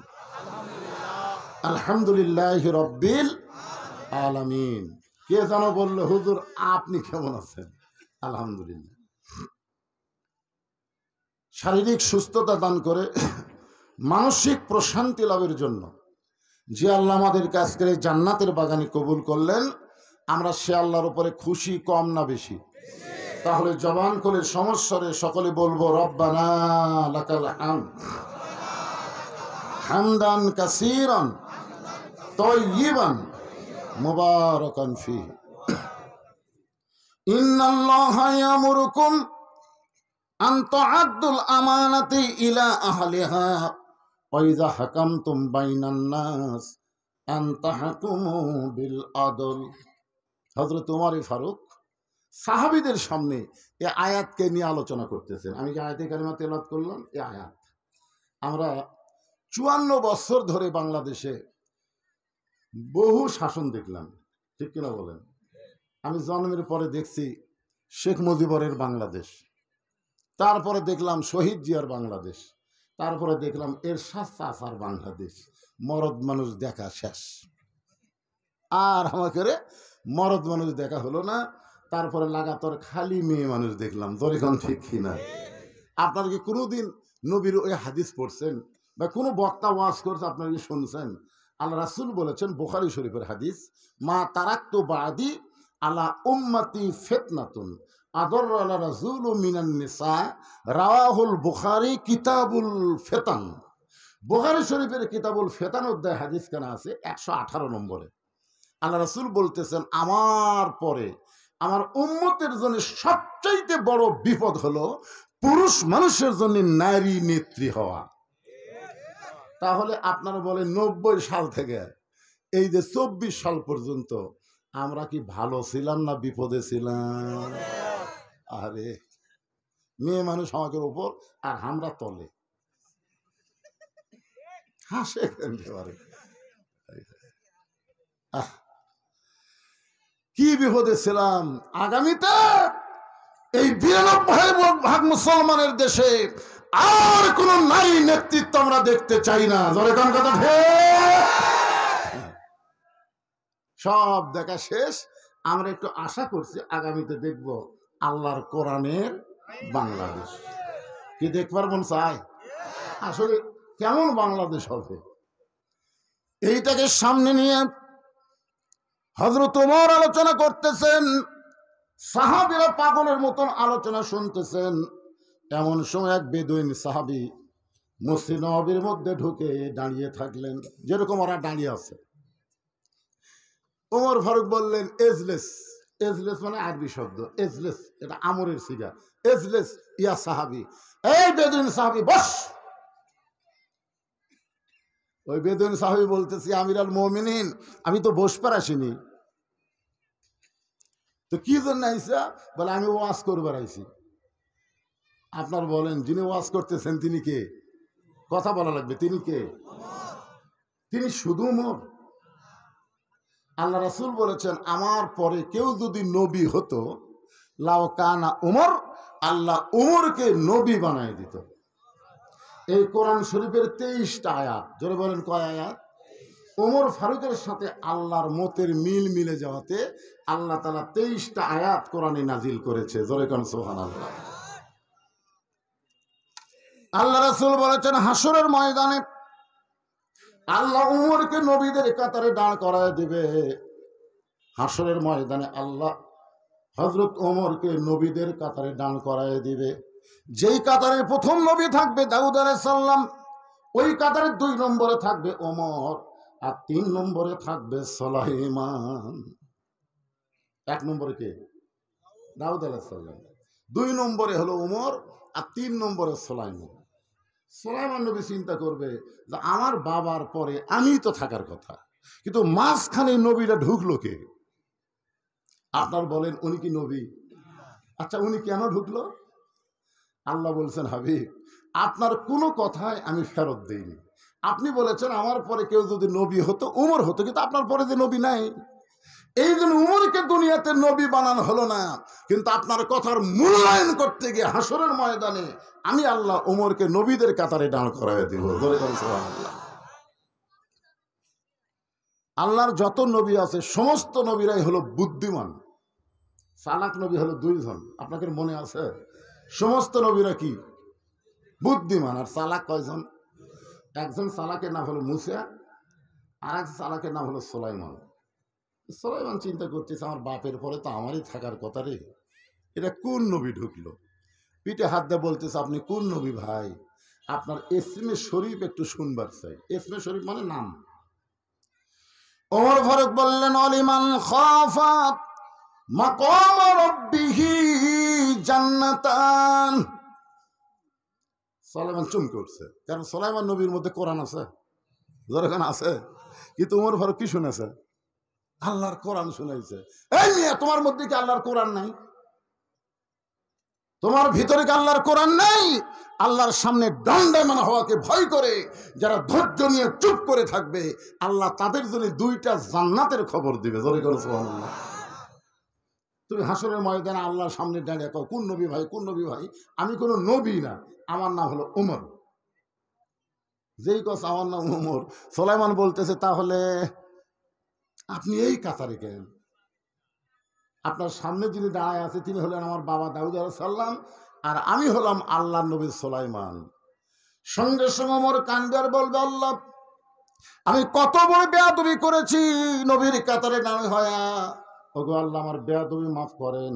আলহামদুলিল্লাহ রাব্বিল আলামিন। কে যেন বললো, হুজুর আপনি কেমন আছেন? আলহামদুলিল্লাহ। শারীরিক সুস্থতা দান করে মানসিক প্রশান্তি লাভের জন্য যে আল্লাহ আমাদেরকে আজকের এই জান্নাতের বাগানে কবুল করলেন, আমরা সে আল্লাহর উপরে খুশি কম না বেশি? তাহলে জবান করে সমস্বরে সকলে বলবো, রব্বানা লাকাল হামদ হামদান কাসীরান তাইয়িবান মুবারাকান ফীহি। ইন্নাল্লাহা ইয়ামুরুকুম আন তুআদ্দুল আমানাতি ইলা আহলিহা ওয়া ইযা হাকামতুম বাইনান নাস আন তাহকুমু বিল আদল। হযরত ওমর ফারুক সাহাবীদের সামনে এই আয়াতকে নিয়ে আলোচনা করতেছেন। আমি যে আয়াতে কারিমা তেলাওয়াত করলাম, এই আয়াত আমরা 54 বছর ধরে বাংলাদেশে বহু শাসন দেখলাম, ঠিক কিনা বলেন? আমি জন্মের পরে দেখছি শেখ মুজিবরের বাংলাদেশ, তারপরে দেখলাম শহীদ জিয়ার বাংলাদেশ, তারপরে দেখলাম এরশাদ চাচার বাংলাদেশ। মরদ মানুষ দেখা শেষ, আর আমাকে মরদ মানুষ দেখা হলো না। তারপরে লাগাতার খালি মেয়ে মানুষ দেখলাম। দরিখন ঠিক কিনা? আপনারা কি কোনোদিন নবীর ওই হাদিস পড়ছেন বা কোনো বক্তা ওয়াজ করছে আপনারা কি শুনছেন? আল্লাহ রাসূল বলেছেন, বুখারী শরীফের হাদিস, মা তারাক্তু বাদি আলা উম্মতি ফিতনাতুন আদর আলা রাসূলু মিনান নিসা, রাওয়াহুল বুখারী কিতাবুল ফিতান। বুখারী শরীফের কিতাবুল ফিতান অধ্যায় হাদিস কেনা আছে 118 নম্বরে। আল্লাহ রাসূল বলতেছেন, আমার পরে আমার উম্মতের জন্য সবচাইতে বড় বিপদ হলো পুরুষ মানুষের জন্য নারী নেত্রী হওয়া। তাহলে আপনারা বলেন 90 সাল থেকে এই যে 24 সাল পর্যন্ত আমরা কি ভালো ছিলাম না বিপদে ছিলাম? আরে মেয়ে মানুষ আমাদের উপর আর আমরা তলে হাসে পারে। কি বিপদে ছিলাম! আগামীতে এই 92% মুসলমানের দেশে আর কোন নারী নেতৃত্ব আমরা দেখতে চাই না। জোরে কোন কথা? সব দেখা শেষ। আমরা একটু আশা করছি আগামীতে দেখব আল্লাহর কোরআনের বাংলাদেশ। কি দেখবার মন চায়? আসলে কেমন বাংলাদেশ হবে এইটাকে সামনে নিয়ে হযরত ওমর আলোচনা করতেছেন, সাহাবীরা পাগলের মতন আলোচনা শুনতেছেন। এমন সময় এক বেদুইন সাহাবী মসজিদ নববীর মধ্যে ঢুকে দাঁড়িয়ে থাকলেন, যেরকম ওরা দাঁড়িয়ে আছে। ওমর ফারুক বললেন, এজলেস। এজলেস মানে আরবি শব্দ, এজলেস এটা আমরের সিগা। এজলেস ইয়া সাহাবী, এই বেদুইন সাহাবী বস। ওই বেদুইন সাহাবী বলতেছি, আমিরুল মুমিনিন আমি তো বসবার আসিনি। তো কি জন্য আইসা? বলে আমি ওয়াজ করবার আইছি। আপনার বলেন, যিনি ওয়াজ করতেছেন তিনি কে? কথা বলা লাগবে, তিনি কে? তিনি শুধু ওমর? আল্লাহ রাসূল বলেছেন, আমার পরে কেউ যদি নবী হতো, লাউ কানা ওমর, আল্লাহ ওমরকে নবী বানায় দিত। এই কোরআন শরীফের 23টা আয়াত। জোরে বলেন, কয় আয়াত? ওমর ফারুকের সাথে আল্লাহর মতের মিল মিলে যাওয়াতে আল্লাহ তাআলা 23টা আয়াত কোরআনে নাজিল করেছে। জোরে কোন সুবহানাল্লাহ। আল্লাহ রাসূল বলেছেন, হাসরের ময়দানে আল্লাহ ওমরকে নবীদের কাতারে দাঁড় করায় দিবে। হাসরের ময়দানে আল্লাহ হযরত ওমরকে নবীদের কাতারে দাঁড় করায় দিবে। যেই কাতারে প্রথম নবী থাকবে দাউদ আলাইহিস সালাম, ওই কাতারে 2 নম্বরে থাকবে ওমর, আর 3 নম্বরে থাকবে সুলাইমান। 1 নম্বরে কে? দাউদ আলাইহিস সালাম। 2 নম্বরে হলো ওমর, আর 3 নম্বরে সুলাইমান। সুলাইমান নবী চিন্তা করবে যে আমার বাবার পরে আমি তো থাকার কথা, কিন্তু মাঝখানে নবীরা ঢুকলো কে? আপনার বলেন, উনি কি নবী? আচ্ছা, উনি কেন ঢুকলো? আল্লাহ বলছেন, হাবিব আপনার কোনো কথায় আমি ফেরত দেইনি। আপনি বলেছেন আমার পরে কেউ যদি নবী হতো উমর হতো, কিন্তু আপনার পরে যে নবী নাই, এই জন্য উমরকে দুনিয়াতে নবী বানানো হলো না। কিন্তু আপনার কথার মূল্যায়ন করতে গিয়ে হাসরের ময়দানে আমি আল্লাহ উমরকে নবীদের কাতারে দাঁড় করায় দিব। আল্লাহর যত নবী আছে সমস্ত নবীরাই হলো বুদ্ধিমান। চালাক নবী হলো দুইজন, আপনাকে মনে আছে? সমস্ত নবীরা কি বুদ্ধিমান, আর চালাক কয়জন? একজন চালাকের নাম হলো মুসা, আর এক চালাকের নাম হলো সুলাইমান। সুলাইমান চিন্তা করতেছে আমার বাপের পরে তো আমারই থাকার কথা রে, এটা কোন নবী ঢুকলো? পিঠে হাত দিয়ে বলতেছে আপনি কোন নবী ভাই? আপনার ইসমে শরীফ একটু শুনবার চাই। ইসমে শরীফ মানে নাম। ওমর ফারুক বললেন অলিমান খাফা মাকাম রাব্বিহি জান্নাতান। সুলাইমান চমকে উঠছে, কারণ সুলাইমান নবীর মধ্যে কোরআন আছে, যেখানে আছে। কিন্তু ওমর ফারুক কি শুনেছে? আল্লাহর কোরআন শুনাইছে। এই মিয়া, তোমার মধ্যে কি আল্লাহর কোরআন নাই? তোমার ভিতরে কি আল্লাহর কোরআন নাই? আল্লাহর সামনে দণ্ডায়মান হওয়াকে ভয় করে যারা ধৈর্য নিয়ে চুপ করে থাকবে, আল্লাহ তাদের জন্য 2টা জান্নাতের খবর দিবে। জোরে করে সুবহানাল্লাহ। তুমি হাসরের ময়দানে আল্লাহর সামনে দাঁড়িয়ে কও কোন নবী ভাই, কোন নবী ভাই? আমি কোনো নবী না, আমার নাম হলো ওমর। যেই কথা আমার নাম ওমর, সুলাইমান বলতেছে তাহলে আপনি এই কাতারে কেন? আপনার সামনে যিনি দাঁড়ায় আছে তিনি হলেন আমার বাবা দাউদ আলাইহিস সালাম, আর আমি হলাম আল্লাহর নবী সুলাইমান। সঙ্গে সঙ্গে ওমর কান্দার বলবে আল্লাহ আমি কত বড় বেয়াদবি করেছি নবীর কাতারে দাঁড়ায় হয়া। ওগো আল্লাহ আমার বেয়াদবি মাফ করেন,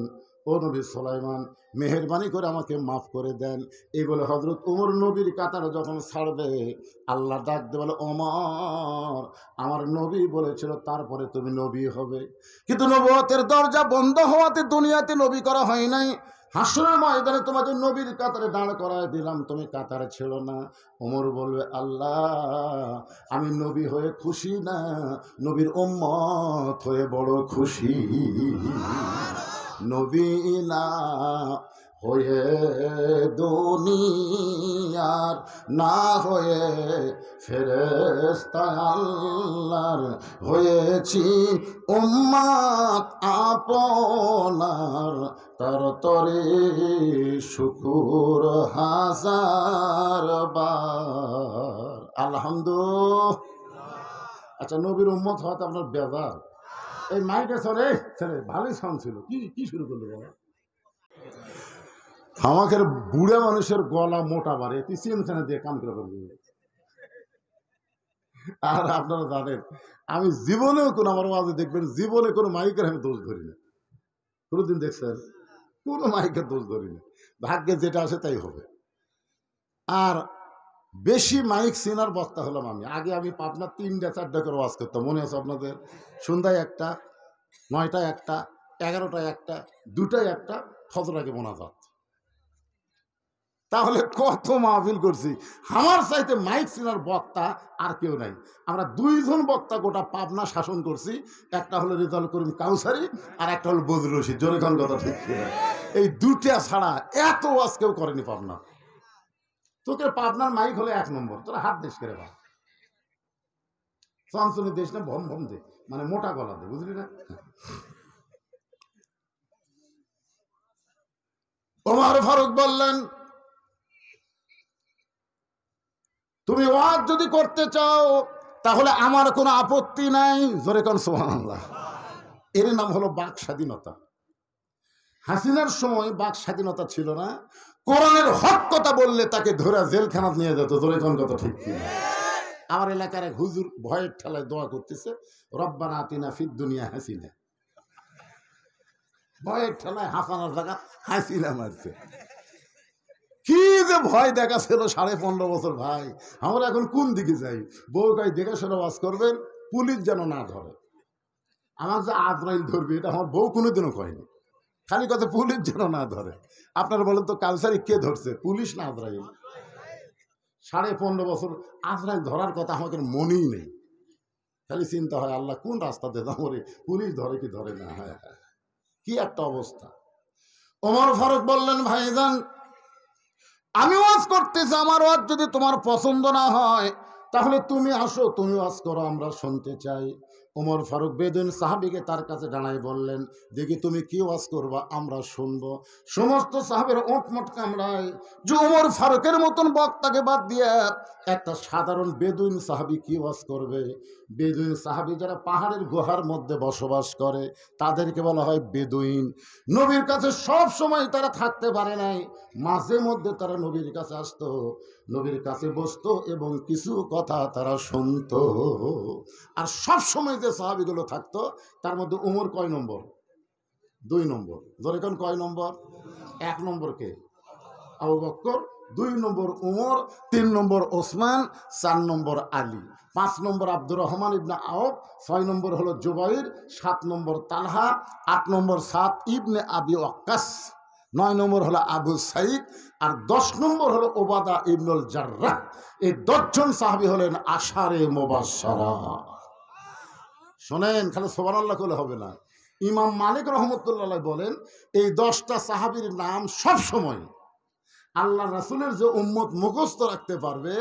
ও নবী সুলাইমান মেহেরবানি করে আমাকে মাফ করে দেন। এই বলে হযরত ওমর নবীর কাতারে যখন ছাড়বে, আল্লাহ ডাক দিয়ে বলে ওমর আমার নবী বলেছিল তারপরে তুমি নবী হবে, কিন্তু নবুয়তের দরজা বন্ধ হওয়াতে দুনিয়াতে নবী করা হয় নাই। হাসরের ময়দানে তোমাকে নবীর কাতারে দাঁড় করায় দিলাম, তুমি কাতারে ছিল না। ওমর বলবে আল্লাহ আমি নবী হয়ে খুশি না, নবীর উম্মত হয়ে বড় খুশি। নবী না হয়ে দুনিয়ার না হয়ে ফেরেশতা আল্লাহর হয়েছি উম্মত আপনার, তার তরে শুকুর হাজার বার আলহামদুলিল্লাহ। আচ্ছা, নবীর উম্মত হওয়াতে আপনার বেজার? এই মাইকে চলে ছেলে ভালোই সাউন্ড ছিল, কি কি শুরু করলো বলো? আমাকে বুড়া মানুষের গলা মোটা বাড়ে, তুই চেনখানে দিয়ে কাম করে করবি। আর আপনারা জানেন আমি জীবনেও কোনো, আমার মাঝে দেখবেন জীবনে কোনো মাইকের আমি দোষ ধরি না। কোনোদিন দেখছেন? কোনো মাইকের দোষ ধরি না, ভাগ্যে যেটা আসে তাই হবে। আর বেশি মাইক সিনার বক্তা হলাম আমি। আগে আমি পাবনা 3টা 4টা করে ওয়াজ করতাম, মনে আছে আপনাদের? সন্ধ্যায় একটা, 9টায় একটা, 11টায় একটা, 2টায় একটা, ফজর আগে মোনাজাত। তাহলে কত মাহফিল করছি। আমার চাইতে মাইক সিনার বক্তা আর কেউ নাই। আমরা 2 জন বক্তা গোটা পাবনা শাসন করছি, একটা হলো রেজাউল করিম কাউসারি আর একটা হলো বজরুল রশিদ। জোরে কোন কথা ঠিক? এই 2টা ছাড়া এত ওয়াজ কেউ করেনি পাবনা। তোকে পাবনার মাইক হলে 1 নম্বর, তোরা হাত দেশ করে বা চঞ্চলি দেশ না, ভম ভম দে, মানে মোটা গলা দে, বুঝলি না? ওমর ফারুক বললেন তুমি ওয়াজ যদি করতে চাও তাহলে আমার কোনো আপত্তি নাই। জোরে কোন সুবহানাল্লাহ। এর নাম হলো বাক স্বাধীনতা। হাসিনার সময় বাক স্বাধীনতা ছিল না, কোরআনের হক কথা বললে তাকে ধরে জেলখানা নিয়ে যেত। জোরে কোন কথা ঠিক কিনা? আমার এলাকার এক হুজুর ভয়ের ঠেলায় দোয়া করতেছে রব্বানা আতিনা ফিদ দুনিয়া হাসিনা। ভয়ের ঠেলায় হাসানোর জায়গা হাসিনা মারছে। কি যে ভয় দেখাচ্ছিল 15.5 বছর ভাই। আমরা এখন কোন দিকে যাই? বউ গাই দেখে শোনা ওয়াজ করবেন, পুলিশ যেন না ধরে। আমার যে আজরাইল ধরবে এটা আমার বউ কোনোদিনও কয়নি, খালি কথা পুলিশ যেন না ধরে। আপনারা বলেন তো কাউসারি কে ধরছে, পুলিশ না আজরাইল? 15.5 বছর আজরাইল ধরার কথা আমাদের মনেই নেই। খালি চিন্তা হয় আল্লাহ কোন রাস্তাতে ধরে, পুলিশ ধরে কি ধরে না। হ্যাঁ, কি একটা অবস্থা। ওমর ফারুক বললেন ভাইজান আমি ওয়াজ করতেছি, আমার ওয়াজ যদি তোমার পছন্দ না হয় তাহলে তুমি আসো, তুমি ওয়াজ করো, আমরা শুনতে চাই। ওমর ফারুক বেদুইন সাহাবীকে তার কাছে দাঁড়ায় বললেন, দেখি তুমি কি ওয়াজ করবা, আমরা শুনবো। সমস্ত সাহাবীরা ওঁটমোট কামড়ায় যে ওমর ফারুকের মতন বক্তাকে বাদ দিয়ে একটা সাধারণ বেদুইন সাহাবী কি ওয়াজ করবে। বেদুইন সাহাবী যারা পাহাড়ের গুহার মধ্যে বসবাস করে তাদেরকে বলা হয় বেদুইন। নবীর কাছে সব সময় তারা থাকতে পারে নাই, মাঝে মধ্যে তারা নবীর কাছে আসতো, নবীর কাছে বসতো এবং কিছু কথা তারা শুনতো। আর সব সময় যে সাহাবীগুলো থাকতো তার মধ্যে উমর কয় নম্বর? 2 নম্বর। ধরে কোন কয় নম্বর? 1 নম্বর কে? আবু বকর, 2 নম্বর উমর, 3 নম্বর ওসমান, 4 নম্বর আলী, 5 নম্বর আব্দুর রহমান ইবনে আওফ, 6 নম্বর হলো জুবাইর, 7 নম্বর তালহা, 8 নম্বর সাদ ইবনে আবি ওয়াক্কাস, 9 নম্বর হলো আবু সাইদ, আর 10 নম্বর হলো ওবাদা ইবনুল জাররাহ। এই 10 জন সাহাবী হলেন আশারে মুবাশশারা। শোনেন, খালি সুবহানাল্লাহ বলে হবে না। ইমাম মালিক রহমতুল্লাহ বলেন, এই 10টা সাহাবীর নাম সব সময় আল্লাহ রাসূলের যে উম্মত মুখস্থ রাখতে পারবে,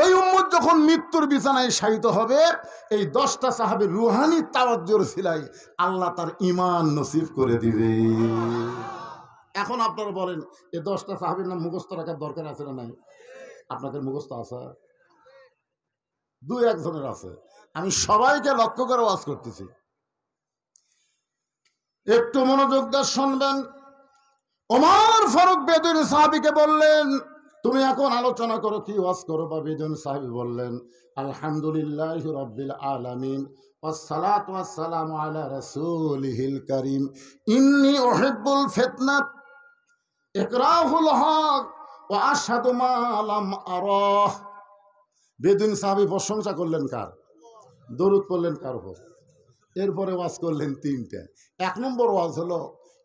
ওই উম্মত যখন মৃত্যুর বিছানায় শায়িত হবে, এই 10টা সাহাবীর রুহানি তাওয়াজ্জুর সিলাই আল্লাহ তার ঈমান নসিব করে দিবে। এখন আপনারা বলেন, এই 10টা সাহাবীর নাম মুখস্থ রাখার দরকার আছে না নাই? আপনাদের মুখস্থ আছে? 2-1 জনের আছে। আমি সবাইকে লক্ষ্য করে ওয়াজ করতেছি, একটু মনোযোগ দিয়ে শুনবেন। ওমর ফারুক বেদুইন সাহাবীকে বললেন, তুমি এখন আলোচনা করো, কি ওয়াজ করো। বা বেদুইন সাহাবী বললেন, আলহামদুলিল্লাহি রাব্বিল আলামিন ওয়াসসালাতু ওয়াসসালামু আলা রাসূলিহিল কারীম, ইন্নী উহিব্বুল ফিতনা ইকরাহুল হক ওয়া আশহাদু মা লাম আরাহ। বেদুইন সাহাবী প্রশংসা করলেন কার? দরুদ পড়লেন কার উপর? এরপরে ওয়াজ করলেন 3টা। 1 নম্বর ওয়াজ হলো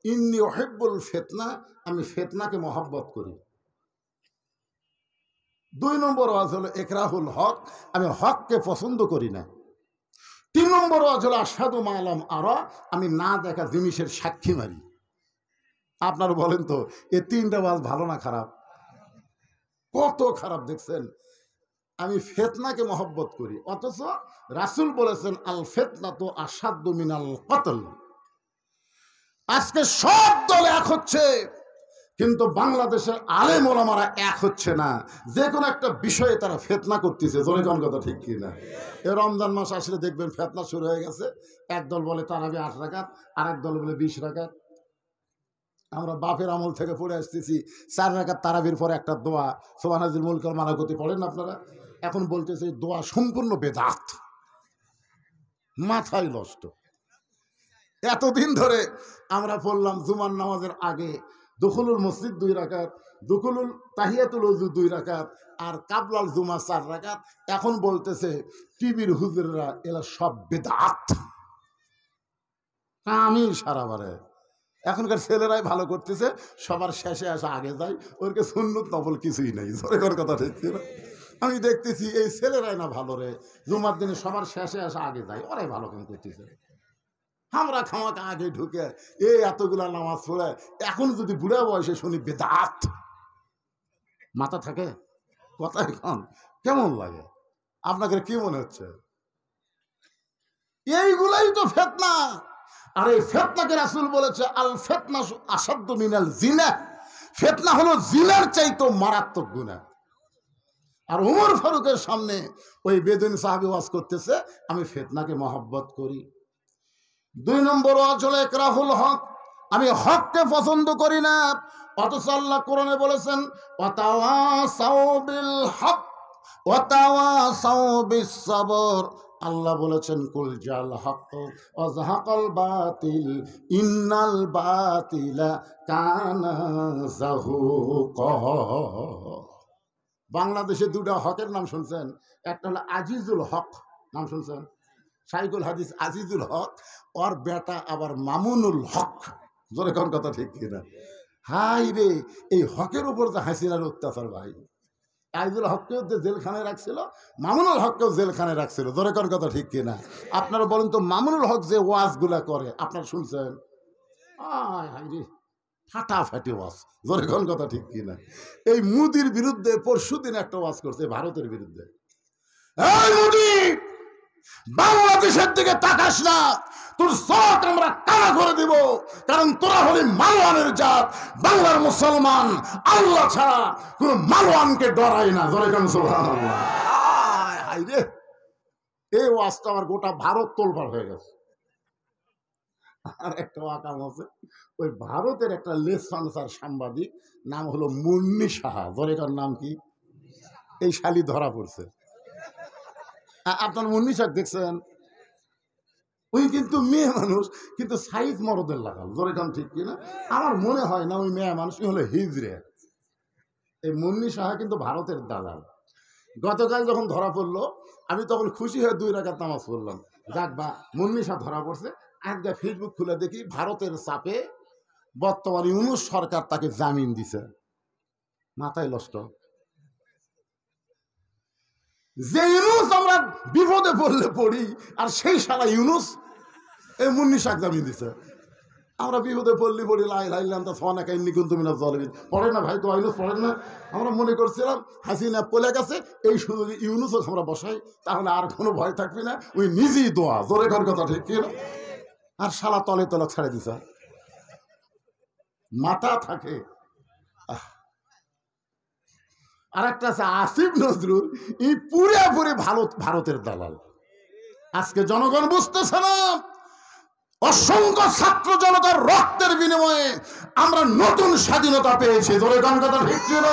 ইন্নী উহিব্বুল ফিতনা, আমি ফিতনাকে মহব্বত করি। 2 নম্বর ওয়াজ হলো ইকরাহুল হক, আমি হককে পছন্দ করি না। 3 নম্বর ওয়াজ হলো আশহাদু মা লাম আরা, আমি না দেখা জিনিসের সাক্ষী মারি। আপনারা বলেন তো, এই 3টা ওয়াজ ভালো না খারাপ? কত খারাপ দেখছেন। আমি ফিতনাকে মহব্বত করি, অথচ রাসূল বলেছেন আল ফিতনাতু আশাদ্দু মিনাল কতল। আজকে সব দল এক হচ্ছে, কিন্তু বাংলাদেশের আলেম ওলামারা এক হচ্ছে না। যে কোনো একটা বিষয়ে তারা ফিতনা করতেছে। জোরে কোন কথা ঠিক কি না? এই রমজান মাস আসলে দেখবেন ফিতনা শুরু হয়ে গেছে। এক দল বলে তারাবি 8 রাকাত, আরেক দল বলে 20 রাকাত। আমরা বাপের আমল থেকে পড়ে আসতেছি 4 রাকাত তারাবির পরে একটা দোয়া সুবহানাল মুলকুল মালাকুতি পড়েন আপনারা। এখন বলতেছে দোয়া সম্পূর্ণ বেদাত, মাথায় নষ্ট। এতদিন ধরে আমরা পড়লাম জুমার নামাজের আগে দুখুলুল মসজিদ 2 রাকাত, দুখুলুল তাহিয়াতুল ওযু 2 রাকাত, আর কাবলাল জুমা 4 রাকাত। এখন বলতেছে টিভির হুজুররা এলা সব বেদাত। আমি সারাবারে এখনকার ছেলেরাই ভালো করতেছে, সবার শেষে আসা আগে যায়, ওরকে সুন্নত নফল কিছুই নাই। জোরে কথা ঠিক না? আমি দেখতেছি এই ছেলেরাই না ভালো রে, জুমার দিনে সবার শেষে আসা আগে যায়, ওরাই ভালো কাম করতেছে। আমরা খামাকা আগে ঢুকে এই এতগুলা নামাজ পড়ে, এখন যদি বুড়া বয়সে শুনি বেদাত, মাথা থাকে? কথা এখন কেমন লাগে? আপনাদের কি মনে হচ্ছে? এইগুলাই তো ফিতনা। আর এই ফিতনাকে রাসূল বলেছে আল ফিতনা আসাদ্দু মিনাল জিনা, ফিতনা হলো জিনার চাইতো মারাত্মক গুনাহ। আর ওমর ফারুকের সামনে ওই বেদুইন সাহাবী ওয়াজ করতেছে, আমি ফিতনাকে মহব্বত করি। 2 নম্বর ওয়াজ হলো ইকরাহুল হক, আমি হককে পছন্দ করি না। অথচ আল্লাহ কোরআনে বলেছেন ওয়াতাওয়াসাউ বিল হক ওয়াতাওয়াসাউ বিস সাবর। আল্লাহ বলেছেন কুল জাল হক ওয়া যাহাকাল বাতিল ইন্নাল বাতিলা কানা যাহুকা। বাংলাদেশে 2টা হকের নাম শুনছেন, একটা হলো আজিজুল হক, নাম শুনছেন? শাইখুল হাদিস আজিজুল হক, ওর বেটা আবার মামুনুল হক। জোরে কোন কথা ঠিক কিনা? হাই রে, এই হকের উপর যে হাসিনার অত্যাচার ভাই। আজিজুল হককেও যে জেলখানায় রাখছিল, মামুনুল হককেও জেলখানায় রাখছিল। জোরে কোন কথা ঠিক কিনা? আপনারা বলেন তো, মামুনুল হক যে ওয়াজগুলা করে আপনারা শুনছেন? হাই রে, ফাটাফাটি ওয়াজ। জোরে কোন কথা ঠিক কিনা? এই মোদির বিরুদ্ধে পরশুদিন একটা ওয়াজ করছে, ভারতের বিরুদ্ধে। এই মোদি, বাংলাদেশের দিকে তাকাস না, তোর চোখ আমরা কানা করে দিব, কারণ তোরা হলি মালওয়ানের জাত। বাংলার মুসলমান আল্লাহ ছাড়া কোন মালওয়ানকে ডরায় না। জোরে কেন সুবহানাল্লাহ। এই ওয়াজটা আমার গোটা ভারত তোলপাড় হয়ে গেছে। আর একটা ওয়াকাম আছে, ওই ভারতের একটা লেসপান্সার সাংবাদিক, নাম হলো মুন্নি সাহা। জোরে কার নাম কি? এই শালি ধরা পড়ছে। আপনার মুন্নি সাহেব দেখছেন? ওই কিন্তু মেয়ে মানুষ, কিন্তু সাইজ মরদের লাগাল। জোরে কান ঠিক কিনা? আমার মনে হয় না ওই মেয়ে মানুষ হলো হিজড়ে। এই মুন্নি সাহা কিন্তু ভারতের দালাল। গতকাল যখন ধরা পড়লো, আমি তখন খুশি হয়ে 2 রাকাত নামাজ পড়লাম। যাক বা মুন্নি সাহা ধরা পড়ছে। আজকে ফেসবুক খুলে দেখি ভারতের চাপে বর্তমান ইউনূস সরকার তাকে জামিন দিছে। মাথায় নষ্ট। যে ইউনূস আমরা বিপদে পড়লে পড়ি, আর সেই শালা ইউনূস এই মুন্নি শাহ জামিন দিছে। আমরা বিপদে পড়লি পড়ি লাই লাইলাম তা ফোন একাই নিকুন তুমি না জলবিন পড়ে না ভাই, তো ইউনূস পড়েন না। আমরা মনে করছিলাম হাসিনা পলে গেছে, এই শুধু ইউনূস আমরা বসাই তাহলে আর কোনো ভয় থাকবি না। ওই নিজেই দোয়া। জোরে কর কথা ঠিক কি না? আর শালা তলে তলে ছেড়ে দিছে। মাথা থাকে। আর একটা আছে আসিফ নজরুল, এই পুরোপুরি ভারতের দালাল। আজকে জনগণ বুঝতেছে না, অসংখ্য ছাত্র জনতার রক্তের বিনিময়ে আমরা নতুন স্বাধীনতা পেয়েছি। ধরে গান কথা ঠিক ছিল।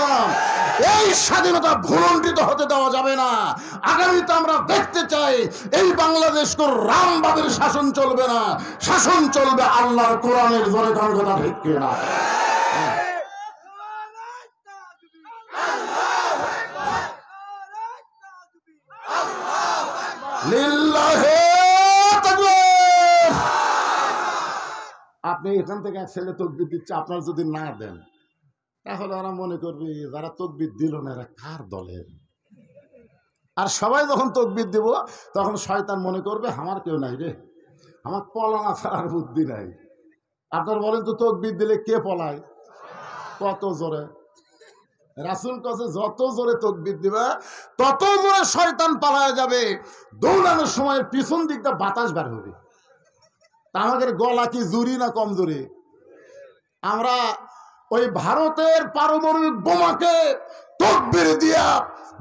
এই স্বাধীনতা ভুলণ্ঠিত হতে দেওয়া যাবে না। আগামীতে আমরা দেখতে চাই এই বাংলাদেশ কোন রামবাবের শাসন চলবে না, শাসন চলবে আল্লাহর কোরআনের। ধরে গান কথা ঠিক কিনা? আপনি এখান থেকে এক ছেলে তকবির দিচ্ছে, আপনার যদি না দেন তাহলে ওরা মনে করবে যারা তকবির দিল না এরা কার দলের। আর সবাই যখন তকবির দিব তখন শয়তান মনে করবে আমার কেউ নাই রে, আমার পলানা ছাড়ার বুদ্ধি নাই। আপনার বলেন তো তকবির দিলে কে পলায়? কত জোরে? রাসূল কাছে যত জোরে তকবির দিবা তত জোরে শয়তান পালায় যাবে। দৌড়ানোর সময় পিছন দিকটা বাতাস বের হবে। তা আমাদের গলা কি জুরি না কমজোরি? আমরা ওই ভারতের পারমাণবিক বোমাকে তকবির দিয়া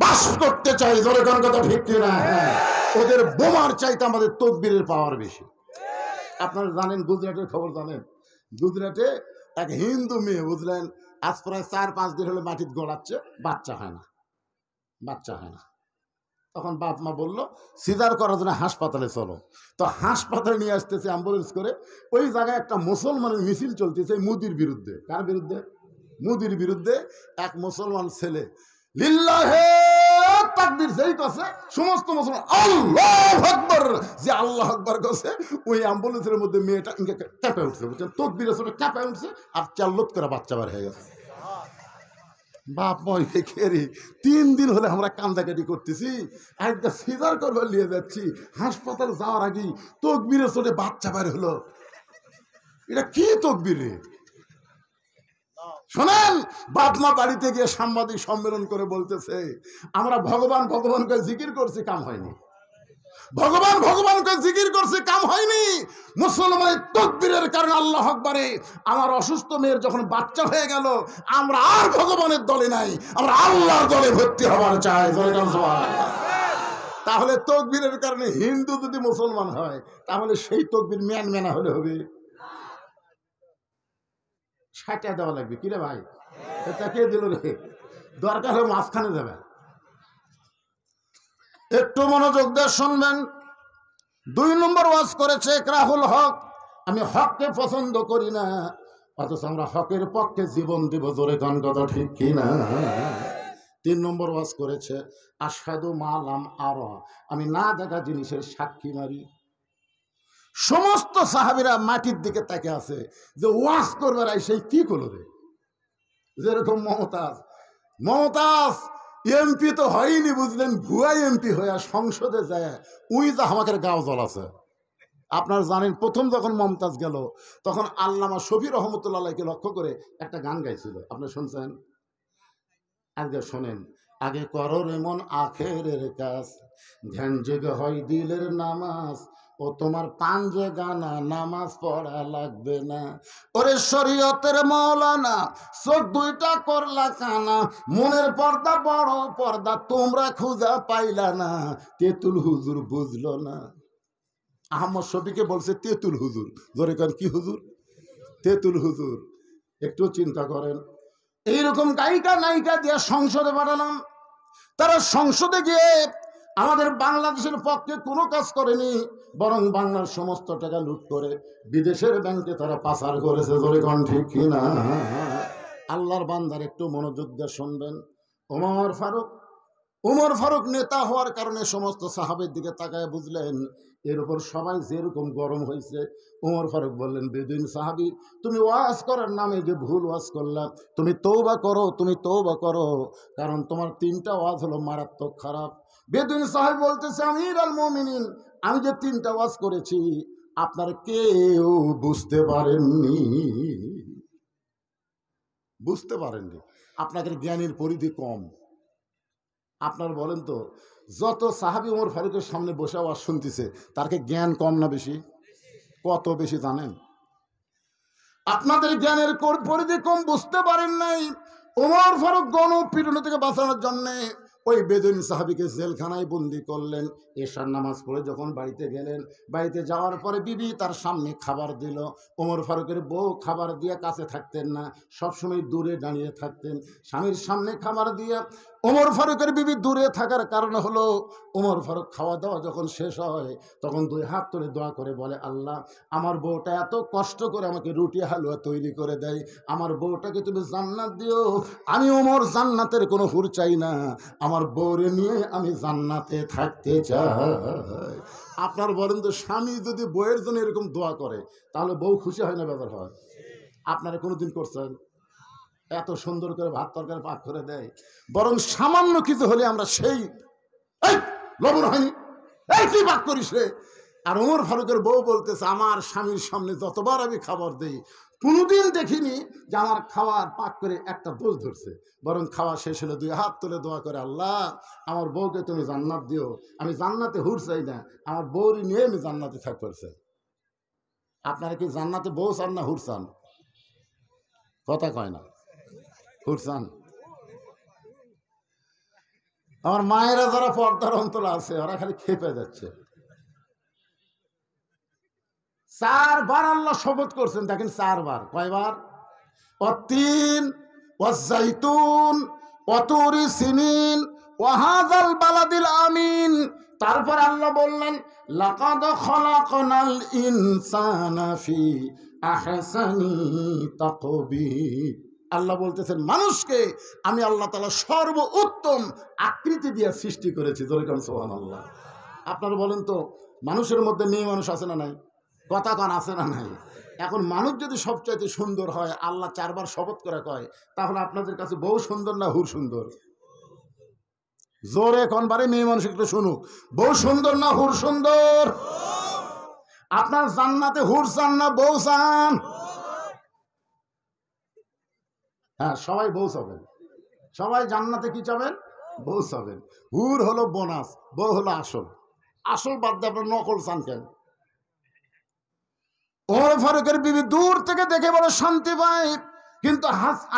বাস করতে চাই। জোরে কোন কথা ঠিক কিনা? ওদের বোমার চাইতে আমাদের তকবিরের পাওয়ার বেশি। আপনারা জানেন গুজরাটের খবর জানেন? গুজরাটে এক হিন্দু মেয়ে, বুঝলেন, আজ প্রায় 4-5 দিন হলে মাটিতে গড়াচ্ছে, বাচ্চা হয় না, বাচ্চা হয় না। তখন বাপ মা বললো সিজার করার জন্য হাসপাতালে চলো। তো হাসপাতালে নিয়ে আসতেছে অ্যাম্বুলেন্স করে। ওই জায়গায় একটা মুসলমানের মিছিল চলতেছে মুদির বিরুদ্ধে। কার বিরুদ্ধে? মুদির বিরুদ্ধে। এক মুসলমান ছেলে লিল্লাহে তাকবীর যেই কছে, সমস্ত মুসলমান আল্লাহু আকবার, যে আল্লাহু আকবার কছে, ওই অ্যাম্বুলেন্সের মধ্যে মেয়েটা কেঁপে উঠছে। বুঝছেন? তকবীরের সাথে কেঁপে উঠছে আর চাল্লত করে বাচ্চা বের হয়ে গেছে। বাপ ময়কে খেয়ে 3 দিন হলে আমরা কান্দাকাটি করতেছি, একটা সিজার করবার নিয়ে যাচ্ছি, হাসপাতাল যাওয়ার আগেই তকবীরের চোটে বাচ্চা বের হলো। এটা কি তকবীর রে? শোনেন, বাপ মা বাড়িতে গিয়ে সাংবাদিক সম্মেলন করে বলতেছে আমরা ভগবান ভগবান করে জিকির করছি, কাম হয়নি। ভগবান ভগবান করে জিকির করছে, কাম হয়নি। মুসলমানের তাকবীরের কারণে আল্লাহু আকবারে আমার অসুস্থ মেয়ের যখন বাচ্চা হয়ে গেল, আমরা আর ভগবানের দলে নাই, আমরা আল্লাহর দলে ভর্তি হবার চাই। তাহলে তাকবীরের কারণে হিন্দু যদি মুসলমান হয় তাহলে সেই তাকবীর ম্যান মেনা হলে হবে? 60 দেওয়া লাগবে। কিরে ভাই, এটা কে দিল রে? দরকার হলে মাঝখানে দেবে। একটু মনোযোগ দিয়ে শুনবেন। 2 নম্বর ওয়াজ করেছে ইকরাহুল হক। আমি হককে পছন্দ করি না, অথচ আমরা হকের পক্ষে জীবন দিব। জোরে গান কথা ঠিক কিনা? 3 নম্বর ওয়াজ করেছে আশহাদু মা লাম আরা। আমি না দেখা জিনিসের সাক্ষী মারি। সমস্ত সাহাবীরা মাটির দিকে তাকে আছে যে ওয়াজ করবার সেই কি করলো রে। যেরকম মমতাজ এমপি তো হয়নি, বুঝলেন, ভুয়া এমপি হয়ে সংসদে যায় উই যা আমাকে গাও জ্বলাছে। আপনার জানেন প্রথম যখন মমতাজ গেল তখন আল্লামা শফি রহমতুল্লাহকে লক্ষ্য করে একটা গান গাইছিল, আপনি শুনছেন? আগে শোনেন, আগে করো এমন আখেরের কাজ, ধ্যান জেগে হয় দিলের নামাজ, ও তোমার পাঞ্জে গানা নামাজ পড়া লাগবে না। ওরে শরীয়তের মৌলানা চোখ দুইটা করলা কানা, মনের পর্দা বড় পর্দা তোমরা খুঁজা পাইলা না, তেতুল হুজুর বুঝলো না। আহমদ শফিকে বলছে তেতুল হুজুর, ধরে কান কি হুজুর? তেতুল হুজুর। একটু চিন্তা করেন, এইরকম গায়িকা নায়িকা দিয়ে সংসদে পাঠালাম, তারা সংসদে গিয়ে আমাদের বাংলাদেশের পক্ষে কোনো কাজ করেনি, বরং বাংলার সমস্ত টাকা লুট করে বিদেশের ব্যাংকে তারা পাচার করেছে। ধরে কোন ঠিক কিনা? আল্লাহর বান্দার একটু মনোযোগ দিয়ে শুনবেন। উমর ফারুক নেতা হওয়ার কারণে সমস্ত সাহাবের দিকে তাকায় বুঝলেন এর উপর সবাই যেরকম গরম হয়েছে। উমর ফারুক বললেন, বেদুইন সাহাবী, তুমি ওয়াজ করার নামে যে ভুল ওয়াজ করলা, তুমি তওবা করো, তুমি তওবা করো, কারণ তোমার 3টা ওয়াজ হলো মারাত্মক খারাপ। বেদুইন সাহেব বলতেছে, আমির আল মুমিনিন, আমি যে 3টা ওয়াজ করেছি আপনারা কেউ বুঝতে পারেননি, বুঝতে পারেননি, আপনাদের জ্ঞানের পরিধি কম। আপনার বলেন তো, যত সাহাবী ওমর ফারুকের সামনে বসে আওয়াজ শুনতেছে তার কি জ্ঞান কম না বেশি? কত বেশি জানেন? আপনাদের জ্ঞানের পরিধি কম, বুঝতে পারেন নাই। ওমর ফারুক গণপীড়ন থেকে বাঁচানোর জন্যে ওই বেদুইন সাহাবীকে জেলখানায় বন্দি করলেন। এশার নামাজ পড়ে যখন বাড়িতে গেলেন, বাড়িতে যাওয়ার পরে বিবি তার সামনে খাবার দিল। ওমর ফারুকের বউ খাবার দিয়ে কাছে থাকতেন না, সবসময় দূরে দাঁড়িয়ে থাকতেন। স্বামীর সামনে খাবার দিয়ে ওমর ফারুকের বিবি দূরে থাকার কারণ হলো, ওমর ফারুক খাওয়া দাওয়া যখন শেষ হয় তখন 2 হাত তুলে দোয়া করে বলে, আল্লাহ, আমার বউটা এত কষ্ট করে আমাকে রুটি হালুয়া তৈরি করে দেয়, আমার বউটাকে তুমি জান্নাত দিও। আমি ওমর জান্নাতের কোনো হুর চাই না, আমার বউরে নিয়ে আমি জান্নাতে থাকতে চাই। আপনার বলেন তো, স্বামী যদি বউয়ের জন্য এরকম দোয়া করে তাহলে বউ খুশি হয় না বেজার হয়? আপনারা কোনোদিন করছেন? এত সুন্দর করে ভাত তরকারি পাক করে দেয়, বরং সামান্য কিছু হলে আমরা সেই লবণ হয়নি, এই তুই পাক করিস রে। আর ওমর ফারুকের বউ বলতেছে, আমার স্বামীর সামনে যতবার আমি খাবার দেই কোনোদিন দেখিনি যে আমার খাবার পাক করে একটা দোষ ধরছে, বরং খাওয়া শেষ হলে 2 হাত তুলে দোয়া করে, আল্লাহ, আমার বউকে তুমি জান্নাত দিও, আমি জান্নাতে হুর চাই না, আমার বউরই নিয়ে আমি জান্নাতে থাকতে চাই। আপনারা কি জান্নাতে বউ চান না হুর চান? কথা কয় না, হুর চান? আমার মায়েরা যারা পর্দার অন্তর আছে ওরা খালি খেপে যাচ্ছে। 4 বার আল্লাহ শপথ করছেন, দেখেন 4 বার, কয়বার? অতীন ওয়াজাইতুন ওয়াতুরি সিনিন ওয়াহাযাল বালাদিল আমিন। তারপর আল্লাহ বললেন, লাকাদ খলাকনাল ইনসানা ফি আহসানি তাকবীর। আল্লাহ বলতেছেন, মানুষকে আমি আল্লাহ তাআলা সর্বোত্তম আকৃতি দিয়ে সৃষ্টি করেছি। যেরকম সুবহানাল্লাহ। আপনারা বলেন তো, মানুষের মধ্যে মেয়ে মানুষ আছে না নাই? কথা কন আছে না নাই? এখন মানুষ যদি সবচাইতে সুন্দর হয়, আল্লাহ 4 বার শপথ করে কয়, তাহলে আপনাদের কাছে বউ সুন্দর না হুর সুন্দর? জোরে কোন বারে মেয়ে মানুষ একটু শুনুক, বউ সুন্দর না হুর সুন্দর? আপনার জান্নাতে হুর চান না বউ চান? হ্যাঁ, সবাই বউ চাবেন, সবাই জান্নাতে কি চাবেন? বউ চাবেন। হুর হলো বোনাস, বউ হলো আসল। আসল বাদ দিয়ে আপনার নকল চান কেন? ওমর ফারুকের বিবি দূর থেকে দেখে বড় শান্তি পায়, কিন্তু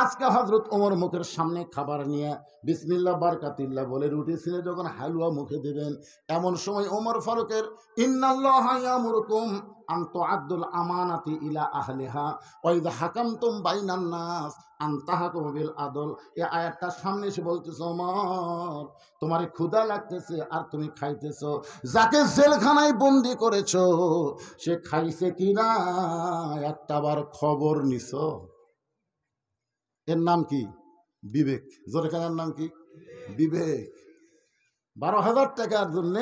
আজকে হযরত ওমর মুখের সামনে খাবার নিয়ে বিসমিল্লাহ বারকাতিল্লাহ বলে রুটি ছিনে যখন হালুয়া মুখে দিবেন, এমন সময় ওমর ফারুকের ইন্নাল্লাহা ইয়ামুরুকুম আন তুআদ্দুল আমানাতি ইলা আহলিহা ওয়া ইযা হাকামতুম বাইনান নাস আন তাহকুমু বিল আদল, এই আয়াতটা সামনে এসে বলতেছে, ওমর, তোমার ক্ষুধা লাগতেছে আর তুমি খাইতেছো, যাকে জেলখানায় বন্দি করেছো সে খাইছে কিনা একটাবার খবর নিছো? এর নাম কি? বিবেক। জোরেখানার নাম কি? বিবেক। 12,000 টাকার জন্য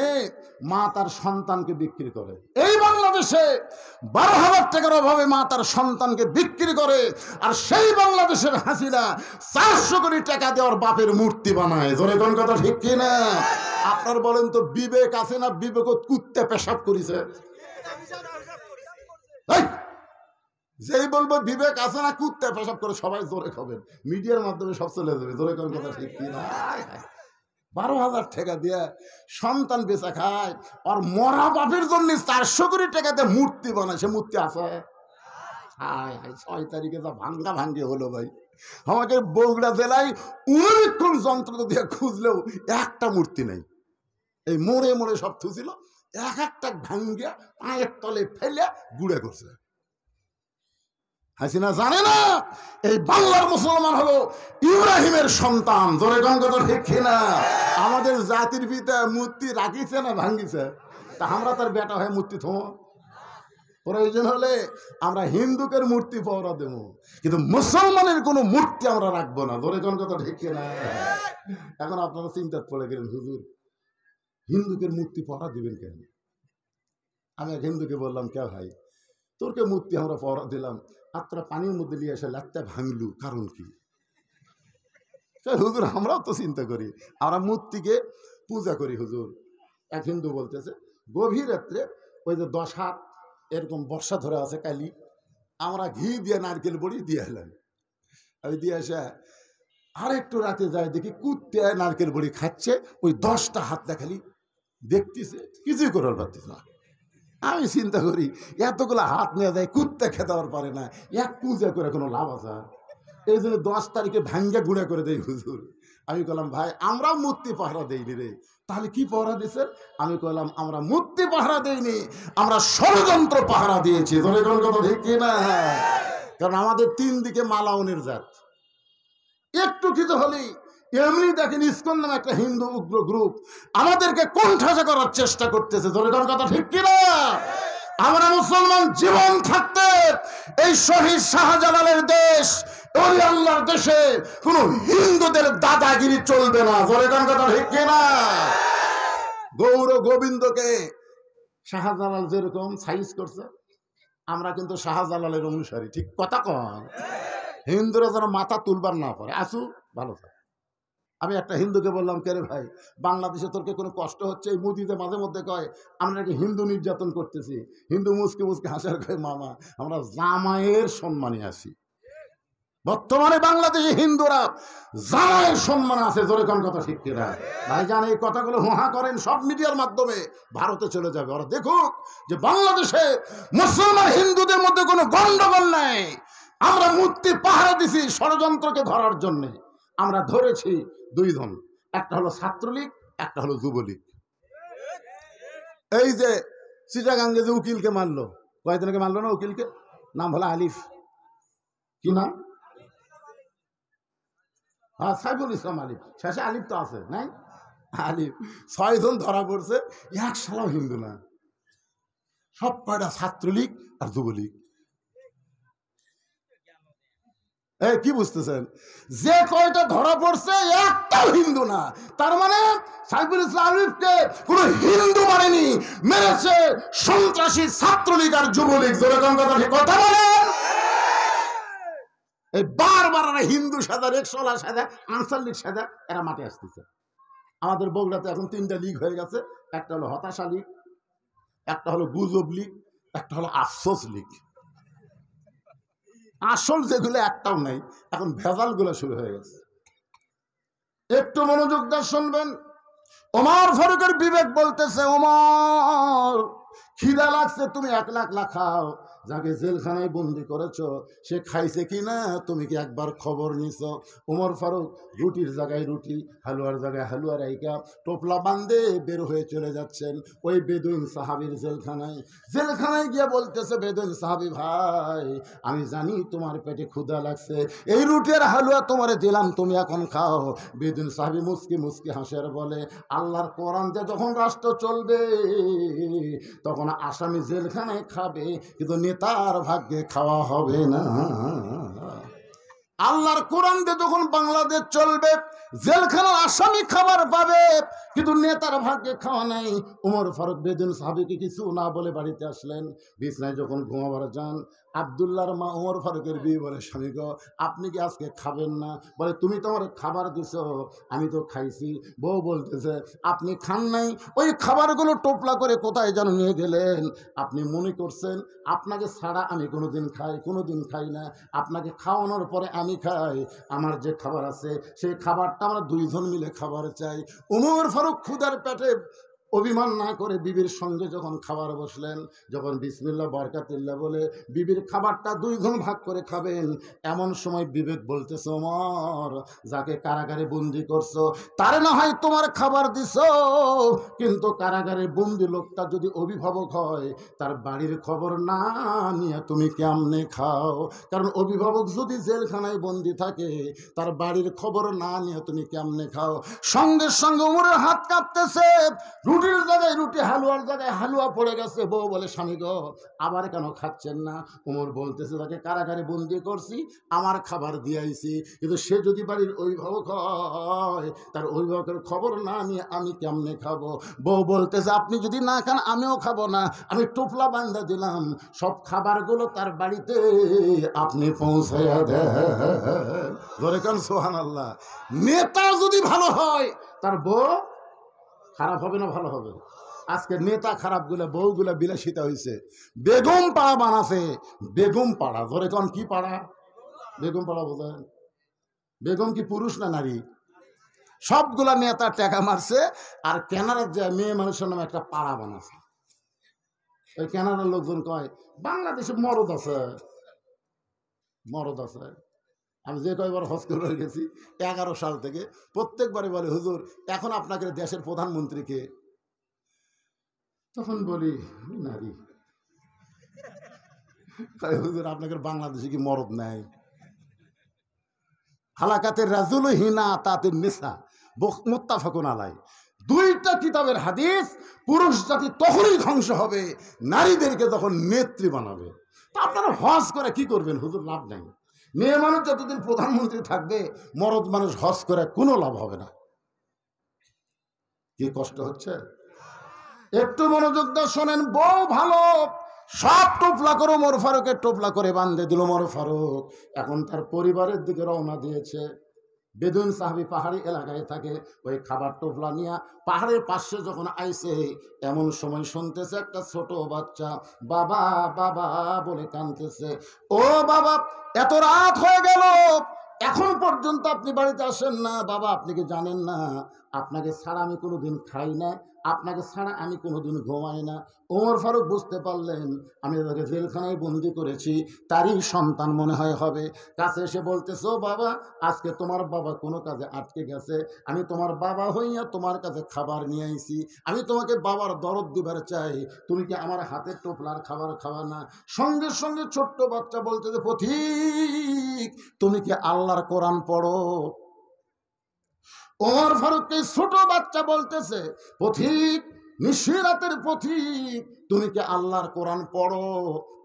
মা তার সন্তানকে বিক্রি করে। এই বাংলাদেশে 12,000 টাকার অভাবে মা তার সন্তানকে বিক্রি করে, আর সেই বাংলাদেশের হাসিনা 400 কোটি টাকা দেওয়ার বাপের মূর্তি বানায়। জোরে কোন কথা ঠিক কিনা? আপনার বলেন তো, বিবেক আছে না? বিবেক কুত্তে পেশাব করেছে। যেই বলবো বিবেক আছে না, কুত্তে পেশাব করে, সবাই জোরে খাবেন, মিডিয়ার মাধ্যমে সব চলে যাবে। জোরে কোন কথা ঠিক কিনা? 12,000 টাকা দিয়ে সন্তান বেচা খায়, আর মরা বাপের জন্য 400 কোটি টাকা দিয়ে মূর্তি বানায়। সে মূর্তি আছে? হায় হায়, 6 তারিখে যা ভাঙ্গা ভাঙ্গি হলো ভাই। আমাকে বগুড়া জেলায় 19 যন্ত্র দিয়ে খুঁজলেও একটা মূর্তি নেই। এই মোড়ে মোড়ে সব থুছিল, এক একটা ভাঙ্গিয়া পায়ের তলে ফেলে গুড়ে করছে। হাসিনা জানে না এই বাংলার মুসলমান হলো ইব্রাহিমের সন্তান। জোরে গান কথা ঠিক কিনা? আমাদের জাতির পিতা মূর্তি রাখিছে না ভাঙ্গিছে? তা আমরা তার বেটা হয়ে মূর্তি থমো? প্রয়োজন হলে আমরা হিন্দুকের মূর্তি পহরা দেবো, কিন্তু মুসলমানের কোনো মূর্তি আমরা রাখবো না। জোরে গান কথা ঠিক কিনা? এখন আপনারা চিন্তা পড়ে গেলেন, হুজুর হিন্দুকের মূর্তি পহরা দিবেন কেন? আমি এক হিন্দুকে বললাম, কে ভাই তোরকে মূর্তি আমরা পহরা দিলাম, আর তোরা পানির মধ্যে নিয়ে এসে লাত্তা ভাঙলু, কারণ কি? হুজুর আমরাও তো চিন্তা করি, আমরা মূর্তিকে পূজা করি হুজুর। এক হিন্দু বলতেছে, গভীর রাত্রে ওই যে 10 হাত এরকম বর্ষা ধরে আছে কালি, আমরা ঘি দিয়ে নারকেল বড়ি দিয়ে এলাম। আমি দিয়ে এসে আর একটু রাতে যায় দেখি কুত্তে নারকেল বড়ি খাচ্ছে, ওই 10টা হাত দেখালি দেখতেছে, কিছুই করার পারতেছে না। আমি চিন্তা করি এতগুলো হাত নিয়ে যায়, কুত্তে খেতে পারে না, এক পূজা করে কোনো লাভ আছে? এই জন্য 10 তারিখে ভাঙ্গা গুঁড়া করে দেয় হুজুর। আমি বললাম, ভাই আমরাও মূর্তি পাহারা দেইনি রে। তাহলে কি পাহারা দিয়েছেন? আমি বললাম, আমরা মূর্তি পাহারা দেইনি, আমরা ষড়যন্ত্র পাহারা দিয়েছি। ধরে কোন কথা ঠিক কিনা? কারণ আমাদের 3 দিকে মালাউনের জাত, একটু কিছু হলেই এমনি দেখেন ইসকন নামে একটা হিন্দু উগ্র গ্রুপ আমাদেরকে কোণঠাসা করার চেষ্টা করতেছে। ধরে কোন কথা ঠিক কিনা? আমরা মুসলমান জীবন থাকতে এই শহীদ শাহজালালের দেশ, ওই আল্লাহর দেশে কোন হিন্দুদের দাদাগিরি চলবে না। ধরে কোন কথা ঠিক কিনা? গৌর গোবিন্দকে শাহজালাল যেরকম সাইজ করছে, আমরা কিন্তু শাহজালালের অনুসারী। ঠিক কথা কন? হিন্দুরা যেন মাথা তুলবার না পারে, আসু ভালো থাকে। আমি একটা হিন্দুকে বললাম, কে রে ভাই বাংলাদেশে তোর কোনো কষ্ট হচ্ছে? এই মোদিতে মাঝে মধ্যে কয় আমরা নাকি হিন্দু নির্যাতন করতেছি। হিন্দু মুসকে মুসকে হাসার কয়, মামা আমরা জামাইয়ের সম্মানে আছি। বর্তমানে বাংলাদেশে হিন্দুরা জামাইয়ের সম্মান আছে। জোরে কোন কথা ঠিক কিনা? ভাই জান এই কথাগুলো হোহা করেন সব মিডিয়ার মাধ্যমে, ভারতে চলে যাবে, ওরা দেখুক যে বাংলাদেশে মুসলমান হিন্দুদের মধ্যে কোনো গন্ডগোল নাই। আমরা মূর্তি পাহারা দিছি ষড়যন্ত্রকে ধরার জন্যে। আমরা ধরেছি 2 জন, একটা হলো ছাত্রলীগ, একটা হলো যুবলীগ। এই যে চিটাগাঙ্গে যে উকিলকে মারলো, কয়েকজনকে মারলো না উকিলকে, নাম হলো আলিফ, কি নাম? হ্যাঁ সাইফুল ইসলাম আলিফ, শেষে আলিফ তো আছে নাই? আলিফ 6 জন ধরা পড়ছে, এক শালাও হিন্দু না, সব কয়টা ছাত্রলীগ আর যুবলীগ। এই কি বুঝতেছেন? যে কয়টা ধরা পড়ছে একটাও হিন্দু না। তার মানে সাইফুল ইসলাম আলিফকে কোন হিন্দু মানেনি, মেরেছে সন্ত্রাসী ছাত্রলীগ আর যুবলীগ। যেরকম কথা বলেন, এই বারবার হিন্দু সাজা, রেকশলা সাজা, আনসার লীগ সাজা, এরা মাঠে আসতেছে। আমাদের বগুড়াতে এখন 3টা লীগ হয়ে গেছে, একটা হলো হতাশা লীগ, একটা হলো গুজব লীগ, একটা হলো আফসোস লীগ। আসল যেগুলো একটাও নাই, এখন ভেজাল গুলো শুরু হয়ে গেছে। একটু মনোযোগ দিয়ে শুনবেন। ওমর ফারুকের বিবেক বলতেছে, ওমর খিদা লাগছে, তুমি 1 লাখ খাও। যাকে জেলখানায় বন্দি করেছো সে খাইছে কিনা তুমি কি একবার খবর নিছো? ওমর ফারুক রুটির জায়গায় রুটি, হালুয়ার জায়গায় হালুয়া রাইকা টোপলা বান্ধে বের হয়ে চলে যাচ্ছেন ওই বেদুইন সাহাবীর জেলখানায়। জেলখানায় গিয়ে বলতেছে, বেদুইন সাহাবী ভাই আমি জানি তোমার পেটে ক্ষুধা লাগছে, এই রুটি আর হালুয়া তোমারে দিলাম, তুমি এখন খাও। বেদুইন সাহাবী মুস্কি মুস্কি হাসের বলে, আল্লাহর কোরআন যে যখন রাষ্ট্র চলবে তখন আসামি জেলখানায় খাবে, কিন্তু নেতার ভাগ্যে খাওয়া হবে না। আল্লাহর কোরআন দিয়ে যখন বাংলাদেশ চলবে জেলখানার আসামি খাবার পাবে, কিন্তু নেতার ভাগ্যে খাওয়া নাই। ওমর ফারুক বেদুইন সাহাবীকে কিছু না বলে বাড়িতে আসলেন। বিছনায় যখন ঘুমাবার যান, আব্দুল্লাহর মা ওমর ফারুকের বিয়ে বলে, স্বামী গো আপনি কি আজকে খাবেন না? বলে তুমি তো আমার খাবার দিছো, আমি তো খাইছি। বউ বলতেছে আপনি খান নাই, ওই খাবারগুলো টোপলা করে কোথায় যেন নিয়ে গেলেন। আপনি মনে করছেন আপনাকে ছাড়া আমি কোনোদিন খাই না, আপনাকে খাওয়ানোর পরে আমি খাই। আমার যে খাবার আছে সেই খাবারটা আমরা দুইজন মিলে খাবার চাই। ওমর ফারুক ক্ষুধার পেটে অভিমান না করে বিবির সঙ্গে যখন খাবার বসলেন, যখন বিসমিল্লাহ বরকাতুল্লাহ বলে বিবির খাবারটা দুইজন ভাগ করে খাবেন, এমন সময় বিবেক বলতেছে ওমর, যাকে কারাগারে বন্দি করছো তারে না হয় তোমার খাবার দিছো, কিন্তু কারাগারে বন্দি লোকটা যদি অভিভাবক হয় তার বাড়ির খবর না নিয়ে তুমি কেমনে খাও? কারণ অভিভাবক যদি জেলখানায় বন্দি থাকে তার বাড়ির খবর না নিয়ে তুমি কেমনে খাও? সঙ্গে সঙ্গে ওমরের হাত কাঁপতেছে, রুটির জায়গায় রুটি, হালুয়ার জায়গায় হালুয়া পড়ে গেছে। বউ বলে স্বামী গো আবার কেন খাচ্ছেন না? ওমর বলতেছে তাকে কারাগারে বন্দি করছি, আমার খাবার দিয়েছি, কিন্তু সে যদি বাড়ির অভিভাবক হয় তার অভিভাবকের খবর না নিয়ে আমি কেমনে খাবো? বউ বলতেছে আপনি যদি না খান আমিও খাবো না, আমি টোপলা বান্ধা দিলাম, সব খাবারগুলো তার বাড়িতে আপনি পৌঁছাইয়া দেন। ধরে কান সুবহানাল্লাহ। নেতা যদি ভালো হয় তার বউ খারাপ হবে না ভালো হবে? আজকে নেতা খারাপগুলা বউগুলা বিলাসিতা হয়েছে, বেগম পাড়া বানাছে। বেগম পাড়া, ধরে কোন কি পাড়া? বেগম পাড়া বোঝেন? বেগম কি পুরুষ না নারী? সবগুলা নেতা টাকা মারছে আর কেনারার যে মেয়ে মানুষের নামে একটা পাড়া বানাছে। ওই কেনারার লোকজন কয় বাংলাদেশে মরদ আছে, মরদ আছে। আমি যে কয়বার হজ করে গেছি 11 সাল থেকে, প্রত্যেকবারে বলে হুজুর এখন আপনাকে দেশের প্রধানমন্ত্রীকে, তখন বলি নারী। হুজুর আপনাকে বাংলাদেশে কি মরদ নাই? হালাকাতের রাজুল হিনা তাতে নিসা মুত্তাফাকুন আলাই, দুইটা কিতাবের হাদিস। পুরুষ জাতি তখনই ধ্বংস হবে নারীদেরকে তখন নেত্রী বানাবে। তা আপনারা হজ করে কি করবেন হুজুর? লাভ নাই। মেয়ে মানুষ যতদিন প্রধানমন্ত্রী থাকবে মরদ মানুষ হজ করে কোনো লাভ হবে না। কি কষ্ট হচ্ছে? একটু মনোযোগ দিয়ে শোনেন। বউ ভালো, সব টোপলা করে ওমর ফারুকের টোপলা করে বাঁধে দিল। ওমর ফারুক এখন তার পরিবারের দিকে রওনা দিয়েছে। বেদুইন সাহাবি পাহাড়ি এলাকায় থাকে, ওই খাবার টোপলা নিয়ে পাহাড়ের পাশে যখন আইছে এমন সময় শুনতেছে একটা ছোট বাচ্চা বাবা বাবা বলে কাঁদতেছে। ও বাবা এত রাত হয়ে গেল, এখন পর্যন্ত আপনি বাড়িতে আসেন না। বাবা আপনি কি জানেন না আপনাকে ছাড়া আমি কোনোদিন খাই না, আপনাকে ছাড়া আমি কোনোদিন ঘুমাই না। ওমর ফারুক বুঝতে পারলেন আমি তাকে জেলখানায় বন্দি করেছি, তারই সন্তান মনে হয় হবে। কাছে এসে বলতেছে ও বাবা আজকে তোমার বাবা কোনো কাজে আটকে গেছে, আমি তোমার বাবা হইয়া তোমার কাছে খাবার নিয়ে আইছি, আমি তোমাকে বাবার দরদ দিবার চাই, তুমি কি আমার হাতের টোপলার খাবার খাওয়া না? সঙ্গে সঙ্গে ছোট্ট বাচ্চা বলতেছে পথিক তুমি কি আল্লাহর কোরআন পড়ো? ওমর ফারুককে ছোট বাচ্চা বলতেছে পথিক, নিশিরাতের পথিক তুমি কি আল্লাহর কোরআন পড়ো?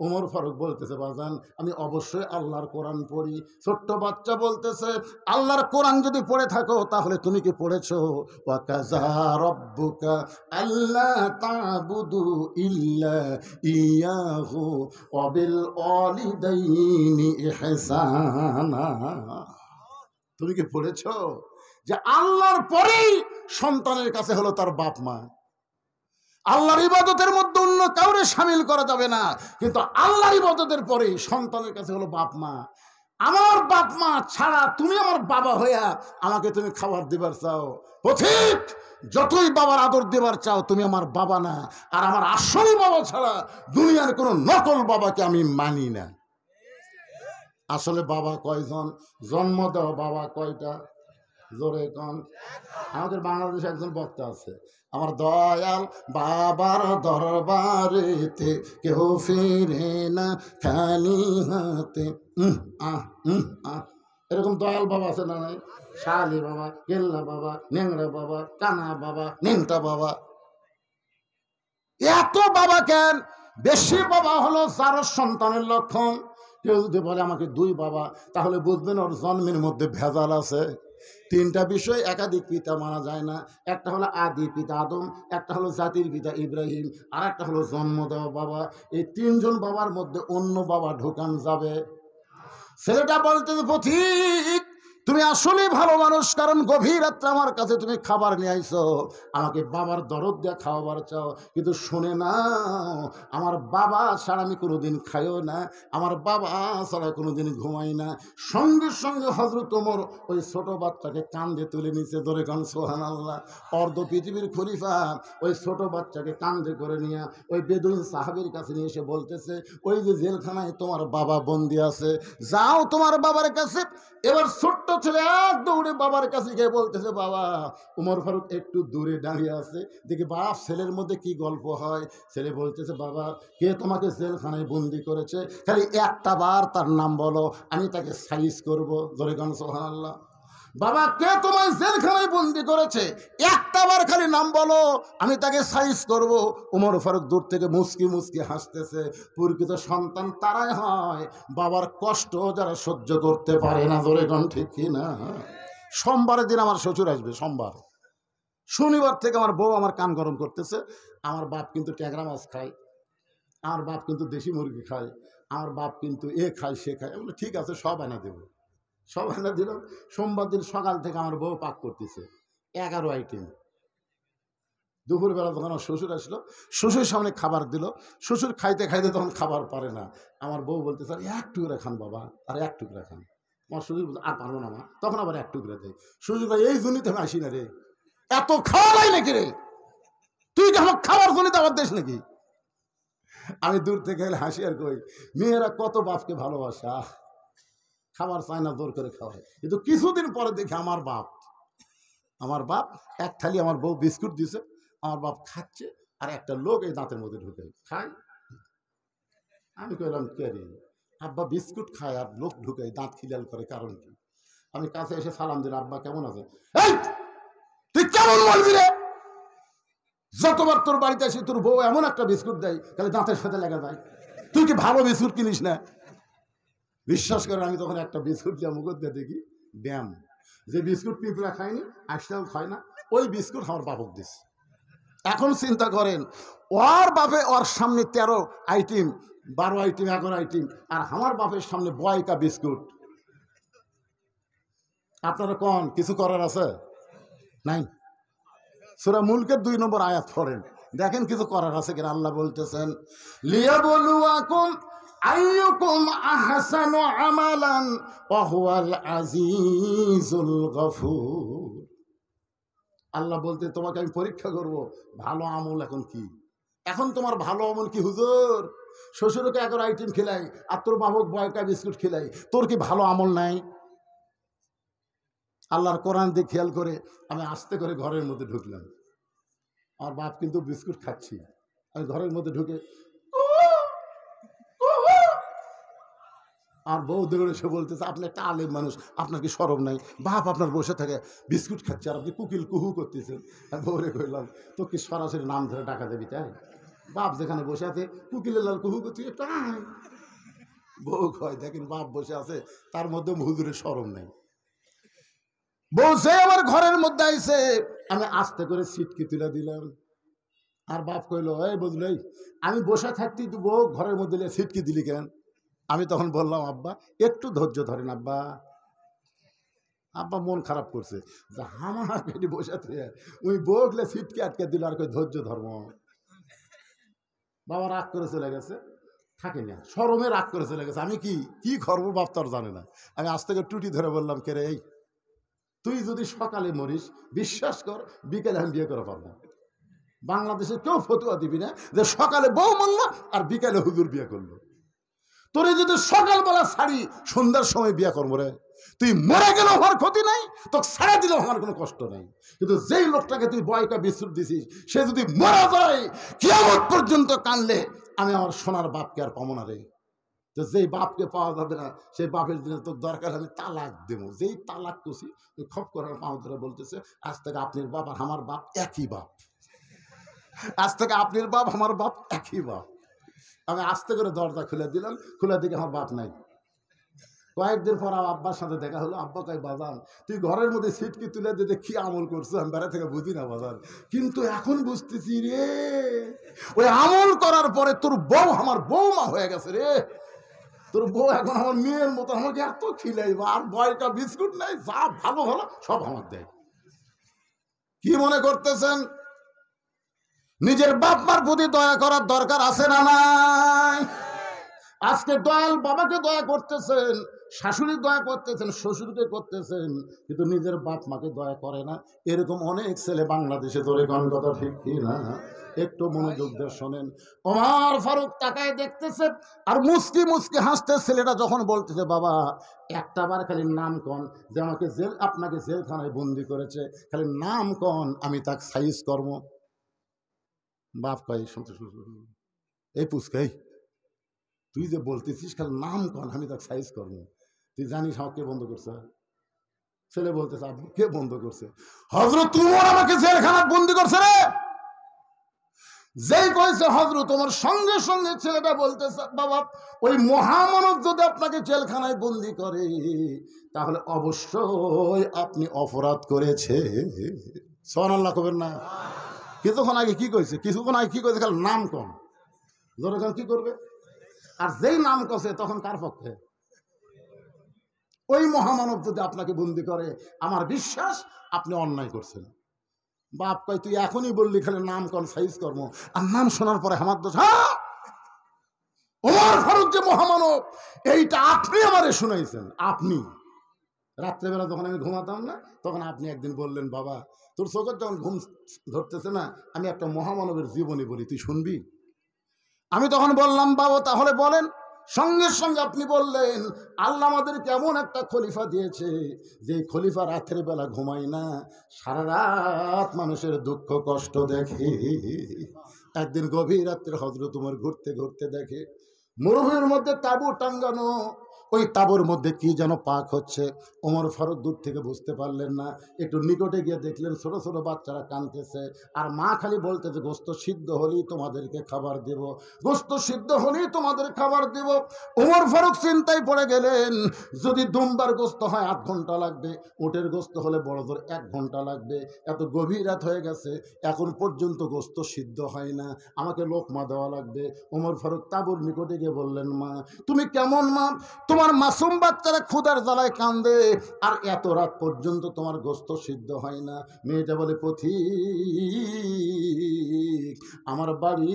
ওমর ফারুক বলতেছে বাজান আমি অবশ্যই আল্লাহর কোরআন পড়ি। ছোট্ট বাচ্চা বলতেছে আল্লাহর কোরআন যদি পড়ে থাকো তাহলে তুমি কি পড়েছো? ওয়াকাযা রাব্বুকা আল্লা তা'বুদু ইল্লা ইয়াহু ওয়া বিল ওয়ালিদাইনি ইহসানা। তুমি কি পড়েছো যে আল্লাহর পরেই সন্তানের কাছে হলো তার বাপ মা? আল্লাহর ইবাদতের মধ্যে অন্য কাউরে শামিল করা যাবে না, কিন্তু আল্লাহর ইবাদতের পরে সন্তানের কাছে হলো বাপ মা। আমার বাপ মা ছাড়া তুমি আমার বাবা হইয়া আমাকে তুমি খাবার দিবার চাও, পথিক যতই বাবার আদর দেবার চাও তুমি আমার বাবা না, আর আমার আসল বাবা ছাড়া দুনিয়ার কোনো নকল বাবাকে আমি মানি না। আসলে বাবা কয়জন? জন্ম দেওয়া বাবা কয়টা? জোরে কন। আমাদের বাংলাদেশে একজন বক্তা আছে, আমার দয়াল বাবার দরবারেতে কেউ ফিরে না খালি হাতে। এরকম দয়াল বাবা আছে না নাই? শালি বাবা, কেল্লা বাবা, নেংড়া বাবা, কানা বাবা, নেংটা বাবা। এত বাবা কেন? বেশি বাবা হলো যার সন্তানের লক্ষণ। কেউ যদি বলে আমাকে দুই বাবা, তাহলে বুঝবেন ওর জন্মের মধ্যে ভেজাল আছে। তিনটা বিষয় একাধিক পিতা মানা যায় না। একটা হলো আদি পিতা আদম, একটা হলো জাতির পিতা ইব্রাহিম, আর একটা হলো জন্ম দেওয়া বাবা। এই তিনজন বাবার মধ্যে অন্য বাবা ঢোকান যাবে? ছেলেটা বলতে, পথিক তুমি আসলেই ভালো মানুষ, কারণ গভীর রাত্রে আমার কাছে তুমি খাবার নিয়ে আইছো, আমাকে বাবার দরদ দিয়ে খাওয়াবার চাও, কিন্তু শুনে না আমার বাবা ছাড়া আমি কোনোদিন খাইও না, আমার বাবা ছাড়া কোনোদিন ঘুমাই না। সঙ্গে সঙ্গে হযরত ওমর ওই ছোট বাচ্চাকে কাঁধে তুলে নিচে, ধরে কান সুবহানাল্লাহ। অর্ধ পৃথিবীর খলিফা ওই ছোট বাচ্চাকে কাঁধে করে নিয়ে ওই বেদুইন সাহাবীর কাছে নিয়ে এসে বলতেছে, ওই যে জেলখানায় তোমার বাবা বন্দি আছে, যাও তোমার বাবার কাছে। এবার ছোট্ট ছেলে এক দৌড়ে বাবার কাছে গিয়ে বলতেছে, বাবা। উমর ফারুক একটু দূরে দাঁড়িয়ে আছে, দেখি বাপ ছেলের মধ্যে কি গল্প হয়। ছেলে বলতেছে, বাবা কে তোমাকে জেলখানায় বন্দি করেছে, খালি একটা বার তার নাম বলো, আমি তাকে সাইজ করবো। জোরে গান সুবহানাল্লাহ। বাবা কে তোমায় জেলখানায় বন্দি করেছে, একটা বার খালি নাম বলো, আমি তাকে সাইজ করব। উমর ফারুক দূর থেকে মুচকি মুচকি হাসতেছে। প্রকৃত সন্তান তারাই হয় বাবার কষ্ট যারা সহ্য করতে পারে না। জোরে গান ঠিক কি না? সোমবারের দিন আমার শ্বশুর আসবে, সোমবার। শনিবার থেকে আমার বউ আমার কান গরম করতেছে, আমার বাপ কিন্তু ট্যাংরা মাছ খায়, আমার বাপ কিন্তু দেশি মুরগি খায়, আমার বাপ কিন্তু এ খায় সে খায়। বলে ঠিক আছে, সব এনে দেবো। সব এনে দিল। সোমবার দিন সকাল থেকে আমার বউ পাক করতেছে 11 আইটেম। দুপুরবেলা যখন আমার শ্বশুর আসলো, শ্বশুর সামনে খাবার দিল, শ্বশুর খাইতে খাইতে তখন খাবার পারে না। আমার বউ বলতে স্যার এক টুকরা খান বাবা, আর এক টুকরা খান। আমার শ্বশুর বলতে আর পারবো না মা, তখন আবার এক টুকরা দেয়। শ্বশুর ভাই এই জন্যই তো আমি আসি না রে, এত খাওয়া যায় নাকি রে, তুই কি আমার খাবার জন্য আবার দেশ নাকি? আমি দূর থেকে হাসি আর কই, মেয়েরা কত বাপকে ভালোবাসা, খাবার চায় না, জোর করে খাওয়ায়। কিন্তু কিছুদিন পরে দেখি আমার বাপ এক থালি আমার বউ বিস্কুট দিছে, আমার বাপ খাচ্ছে, আর একটা লোক এই দাঁতের মধ্যে ঢুকে খায়। আমি কইলাম কে রে? আব্বা বিস্কুট খায় আর লোক ঢুকে দাঁত খিলাল করে, কারণ কি? আমি কাছে এসে সালাম দিলাম, আব্বা কেমন আছে? এই তুই কেমন বলবি রে? যতবার তোর বাড়িতে আসি তোর বউ এমন একটা বিস্কুট দেয় তাহলে দাঁতের সাথে লেগে যায়, তুই কি ভালো বিস্কুট কিনিস না? বিশ্বাস করে আমি তখন একটা বিস্কুট দিয়ে মুখ দিয়ে দেখি ব্যায়াম, যে বিস্কুট পিঁপড়া খায়নি, আসলেও খায় না, ওই বিস্কুট আমার বাপক দিস। এখন চিন্তা করেন, ওর বাপে ওর সামনে 13 আইটেম, 12 আইটেম, 11 আইটেম, আর আমার বাপের সামনে বয়কা বিস্কুট। আপনারা কোন কিছু করার আছে? নাই। সূরা মুলকের 2 নম্বর আয়াত পড়েন, দেখেন কিছু করার আছে কিনা। আল্লাহ বলতেছেন, লিয়াবলুয়াকুম আইয়ুকুম আহসানু আমালান ওয়া হুয়াল আজিজুল গফুর। আল্লাহ বলতে তোমাকে আমি পরীক্ষা করব, ভালো আমল এখন কি? এখন তোমার ভালো আমল কি হুজুর? শ্বশুরকে 11 আইটেম খেলাই আর তোর বাবুক বয়কা বিস্কুট খেলাই, তোর কি ভালো আমল নাই? আল্লাহর কোরআন দিয়ে খেয়াল করে আমি আস্তে করে ঘরের মধ্যে ঢুকলাম। আমার বাপ কিন্তু বিস্কুট খাচ্ছি, আমি ঘরের মধ্যে ঢুকে, আর বউ দৌড়ে এসে বলতেছে, আপনি একটা আলেম মানুষ, আপনার কি শরম নাই? বাপ আপনার বসে থাকে বিস্কুট খাচ্ছে আর আপনি কুকিল কুহু করতেছেন। আর বউরে কইলাম, তো কি সরাসরি নাম ধরে ডাকা দেবি তাই? বাপ যেখানে বসে আছে কুকিলের লাল কুহু করছি, একটু আয়। বউ কয়, দেখেন বাপ বসে আছে, তার মধ্যে হুজুরের শরম নাই। বউ সে আমার ঘরের মধ্যে আইছে, আমি আস্তে করে সিটকে তুলে দিলাম। আর বাপ কইলো, এই বুঝলি আমি বসে থাকতেই তো বউ ঘরের মধ্যে সিটকে দিলি কেন? আমি তখন বললাম, আব্বা একটু ধৈর্য ধরেন আব্বা। আব্বা মন খারাপ করছে যে আমার পেটে বসে থেকে ওই বউগুলো সিটকে আটকে দিল, আর কই ধৈর্য ধর্ম। বাবা রাগ করে চলে গেছে, থাকে না, শরমে রাগ করে চলে গেছে। আমি কি করবো বাপ তার জানে না। আমি আজ থেকে টুটি ধরে বললাম, কে রে, এই তুই যদি সকালে মরিস, বিশ্বাস কর বিকেলে আমি বিয়ে করে পারবো। বাংলাদেশে কেউ ফতুয়া দিবি না যে সকালে বউ মরল আর বিকেলে হুজুর বিয়ে করলো। তোরে যদি সকালবেলা ছাড়ি, সন্ধ্যার সময় বিয়ে করবো রে, তুই মরে গেলেও আমার ক্ষতি নাই, তোকে ছাড়া দিলেও আমার কোনো কষ্ট নাই। কিন্তু যেই লোকটাকে তুই বয়কা বিস্কুট দিছিস, সে যদি মারা যায়, কিয়ামত পর্যন্ত কানলে আমি আমার সোনার বাপকে আর পাবো না রে। তো যেই বাপকে পাওয়া যাবে না, সেই বাপের জন্য তোর দরকার আমি তালাক দেবো। যেই তালাক করছি, তুই খপ করার পাও ধরে বলতেছে, আজ থেকে আপনার বাপ আর আমার বাপ একই বাপ। আজ থেকে আপনার বাপ আমার বাপ একই বাপ। আমি আস্তে করে দরজা খুলে দিলাম, খুলে দিকে আমার বাপ নাই। কয়েকদিন পর আব্বার সাথে দেখা হলো। আব্বা কয়, বাজান তুই ঘরের মধ্যে সিটকি তুলে দিতে কি আমল করছো আমি বেড়া থেকে বুঝি না বাজান, কিন্তু এখন বুঝতেছি রে, ওই আমল করার পরে তোর বউ আমার বউমা হয়ে গেছে রে। তোর বউ এখন আমার মেয়ের মতো আমাকে এত খিলাইবা, আর বয়টা বিস্কুট নাই, যা ভালো ভালো সব আমার দেয়। কি মনে করতেছেন নিজের বাপ মার প্রতি দয়া করার দরকার আছে না নাই? আজকে দয়াল বাবাকে দয়া করতেছেন, শাশুড়ি দয়া করতেছেন, শ্বশুরকে করতেছেন, কিন্তু নিজের বাপ মাকে দয়া করে না। এরকম অনেক ছেলে বাংলাদেশে, ধরে কোন কথা ঠিক কি না? একটু মনোযোগ দিয়ে শোনেন। ওমর ফারুক তাকায় দেখতেছে আর মুস্কি মুস্কি হাসতে। ছেলেটা যখন বলতেছে, বাবা একটা বার খালি নাম কন যে আমাকে আপনাকে জেলখানায় বন্দি করেছে, খালি নাম কন, আমি তাকে সাইজ কর্ম। বাপ কয়, এই পুষ্কাই তুই যে বলতেছিস খালি নাম কন, আমি তাকে সাইজ করবো, তুই জানিস আমার কে বন্ধ করছে? ছেলে বলতেছে, আব্বু কে বন্ধ করছে? হযরত ওমর আমাকে জেলখানায় বন্দি করছে রে। যেই কইছে হযরত ওমর, সঙ্গে সঙ্গে ছেলেটা বলতেছে, বাবা ওই মহামানব যদি আপনাকে জেলখানায় বন্দি করে তাহলে অবশ্যই আপনি অপরাধ করেছে। সুবহানাল্লাহ কবেন না? কিছুক্ষণ আগে কি কইছে? খালি নাম কন, জনগণ কি করবে? আর যেই নাম কছে তখন কার পক্ষে? ওই মহামানব যদি আপনাকে বন্দি করে, আমার বিশ্বাস আপনি অন্যায় করছেন। বাপ কয়, তুই এখনই বললি খালি নাম কন, সাইজ কর্ম, আর নাম শোনার পরে আমার দোষ? হ্যাঁ, ওমর ফারুক যে মহামানব, এইটা আপনি আমারে শুনাইছেন। আপনি রাত্রেবেলা যখন আমি ঘুমাতাম না, তখন আপনি একদিন বললেন, বাবা তোর চোখের যখন ঘুম ধরতেছে না, আমি একটা মহামানবের জীবনী বলি, তুই শুনবি? আমি তখন বললাম, বাবা তাহলে বলেন। সঙ্গে সঙ্গে আপনি বললেন, আল্লাহ আমাদের কেমন একটা খলিফা দিয়েছে, যে খলিফা রাতের বেলা ঘুমায় না, সারা রাত মানুষের দুঃখ কষ্ট দেখে। একদিন গভীর রাত্রে হযরত ওমর ঘুরতে ঘুরতে দেখে মরুভূমির মধ্যে তাঁবু টাঙ্গানো, ওই তাঁবুর মধ্যে কি যেন পাক হচ্ছে। ওমর ফারুক দূর থেকে বুঝতে পারলেন না, একটু নিকটে গিয়ে দেখলেন ছোট ছোট বাচ্চারা কাঁদতেছে, আর মা খালি বলতেছে, গোস্ত সিদ্ধ হলেই তোমাদেরকে খাবার দেব, গোস্ত সিদ্ধ হলেই তোমাদের খাবার দেব। ওমর ফারুক চিন্তায় পড়ে গেলেন, যদি দুম্বার গোস্ত হয় 8 ঘন্টা লাগবে, উটের গোস্ত হলে বড় জোর 1 ঘন্টা লাগবে। এত গভীর রাত হয়ে গেছে, এখন পর্যন্ত গোস্ত সিদ্ধ হয় না, আমাকে লোকমা দেওয়া লাগবে। ওমর ফারুক তাঁবুর নিকটে গিয়ে বললেন, মা তুমি কেমন মা? তোমার মাসুম বাচ্চারা ক্ষুধার জ্বালায় কান্দে, আর এত রাত পর্যন্ত তোমার গোস্ত সিদ্ধ হয় না। মেয়েটা বলে, পথিক আমার বাড়ি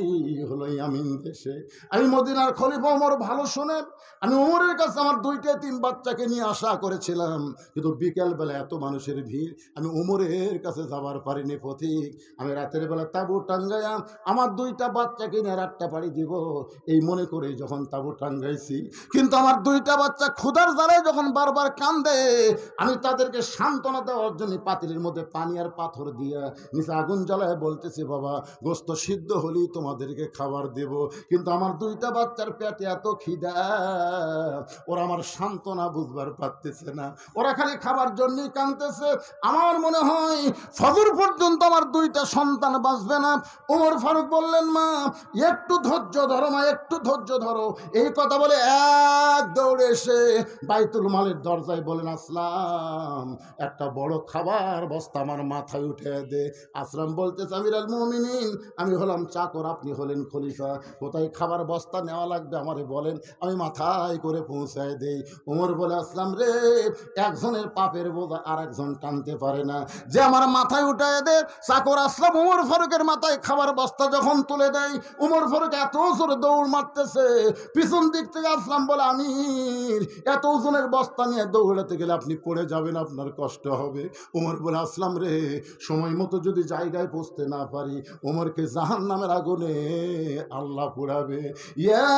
হলো ইয়ামিন দেশে, আমি মদিনার খলিফা ওমর ভালো শোনে, আমি ওমরের কাছে আমার 2-3 বাচ্চাকে নিয়ে আশা করেছিলাম, কিন্তু বিকেলবেলা এত মানুষের ভিড়, আমি ওমরের কাছে যাবার পারিনি। পথিক আমি রাতের বেলা তাঁবু টাঙ্গাইয়া আমার 2টা বাচ্চাকে নিয়ে রাতটা পাড়ি দিব, এই মনে করে যখন তাঁবু টাঙ্গাইছি, কিন্তু আমার 2টা বাচ্চা ক্ষুধার জ্বালায় যখন বারবার কান্দে, আমি তাদেরকে সান্ত্বনা দেওয়ার জন্য পাতিলের মধ্যে পানি আর পাথর দিয়া নিচে আগুন জ্বালায় বলতেছি, বাবা গোস্ত সিদ্ধ হলেই তোমাদেরকে খাবার দেব, কিন্তু আমার 2টা বাচ্চার পেটে এত খিদা, ওরা আমার সান্ত্বনা বুঝবার পারতেছে না, ওরা খালি খাবার জন্যই কাঁদতেছে। আমার মনে হয় ফজর পর্যন্ত আমার 2টা সন্তান বাঁচবে না। ওমর ফারুক বললেন, মা একটু ধৈর্য ধরো, মা একটু ধৈর্য ধরো। এই কথা বলে এক দৌড়ে এসে বাইতুল মালের দরজায় বলেন, আসলাম একটা বড় খাবার বস্তা আমার মাথায় উঠে দে। আসলাম বলতেছে, আমিরুল মুমিনিন আমি হলাম চাকর, আপনি হলেন খলিফা, কোথায় খাবার বস্তা নেওয়া লাগবে আমারে বলেন, আমি মাথায় করে পৌঁছায় দেই। ওমর বলে, আসলাম রে, একজনের পাপের বোঝা আর একজন টানতে পারে না, যে আমার মাথায় উঠায় দে। চাকর আসলাম ওমর ফারুকের মাথায় খাবার বস্তা যখন তুলে দেয়, ওমর ফারুক এত জোরে দৌড় মারতেছে, পিছন দিক থেকে আসলাম বলে, আমির এত ওজনের বস্তা নিয়ে দৌড়াতে গেলে আপনি পড়ে যাবেন, আপনার কষ্ট হবে। ওমর বলে, আসলাম রে, সময় মতো যদি জায়গায় পৌঁছতে না পারি, ওমরকে জাহান্নামের আগুনে আল্লাহ পোড়াবে। ইয়া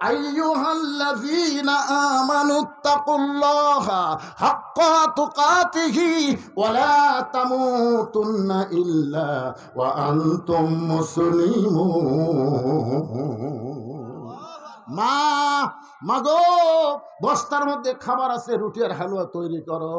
আইয়ুহাল্লাযীনা আমানুত্তাকুল্লাহা হাক্কা তুকাতিহি ওয়া লা তামুতুন্না ইল্লা ওয়া আনতুম মুসলিমুন। মা মাগো বস্তার মধ্যে খাবার আছে, রুটি আর হালুয়া তৈরি করো।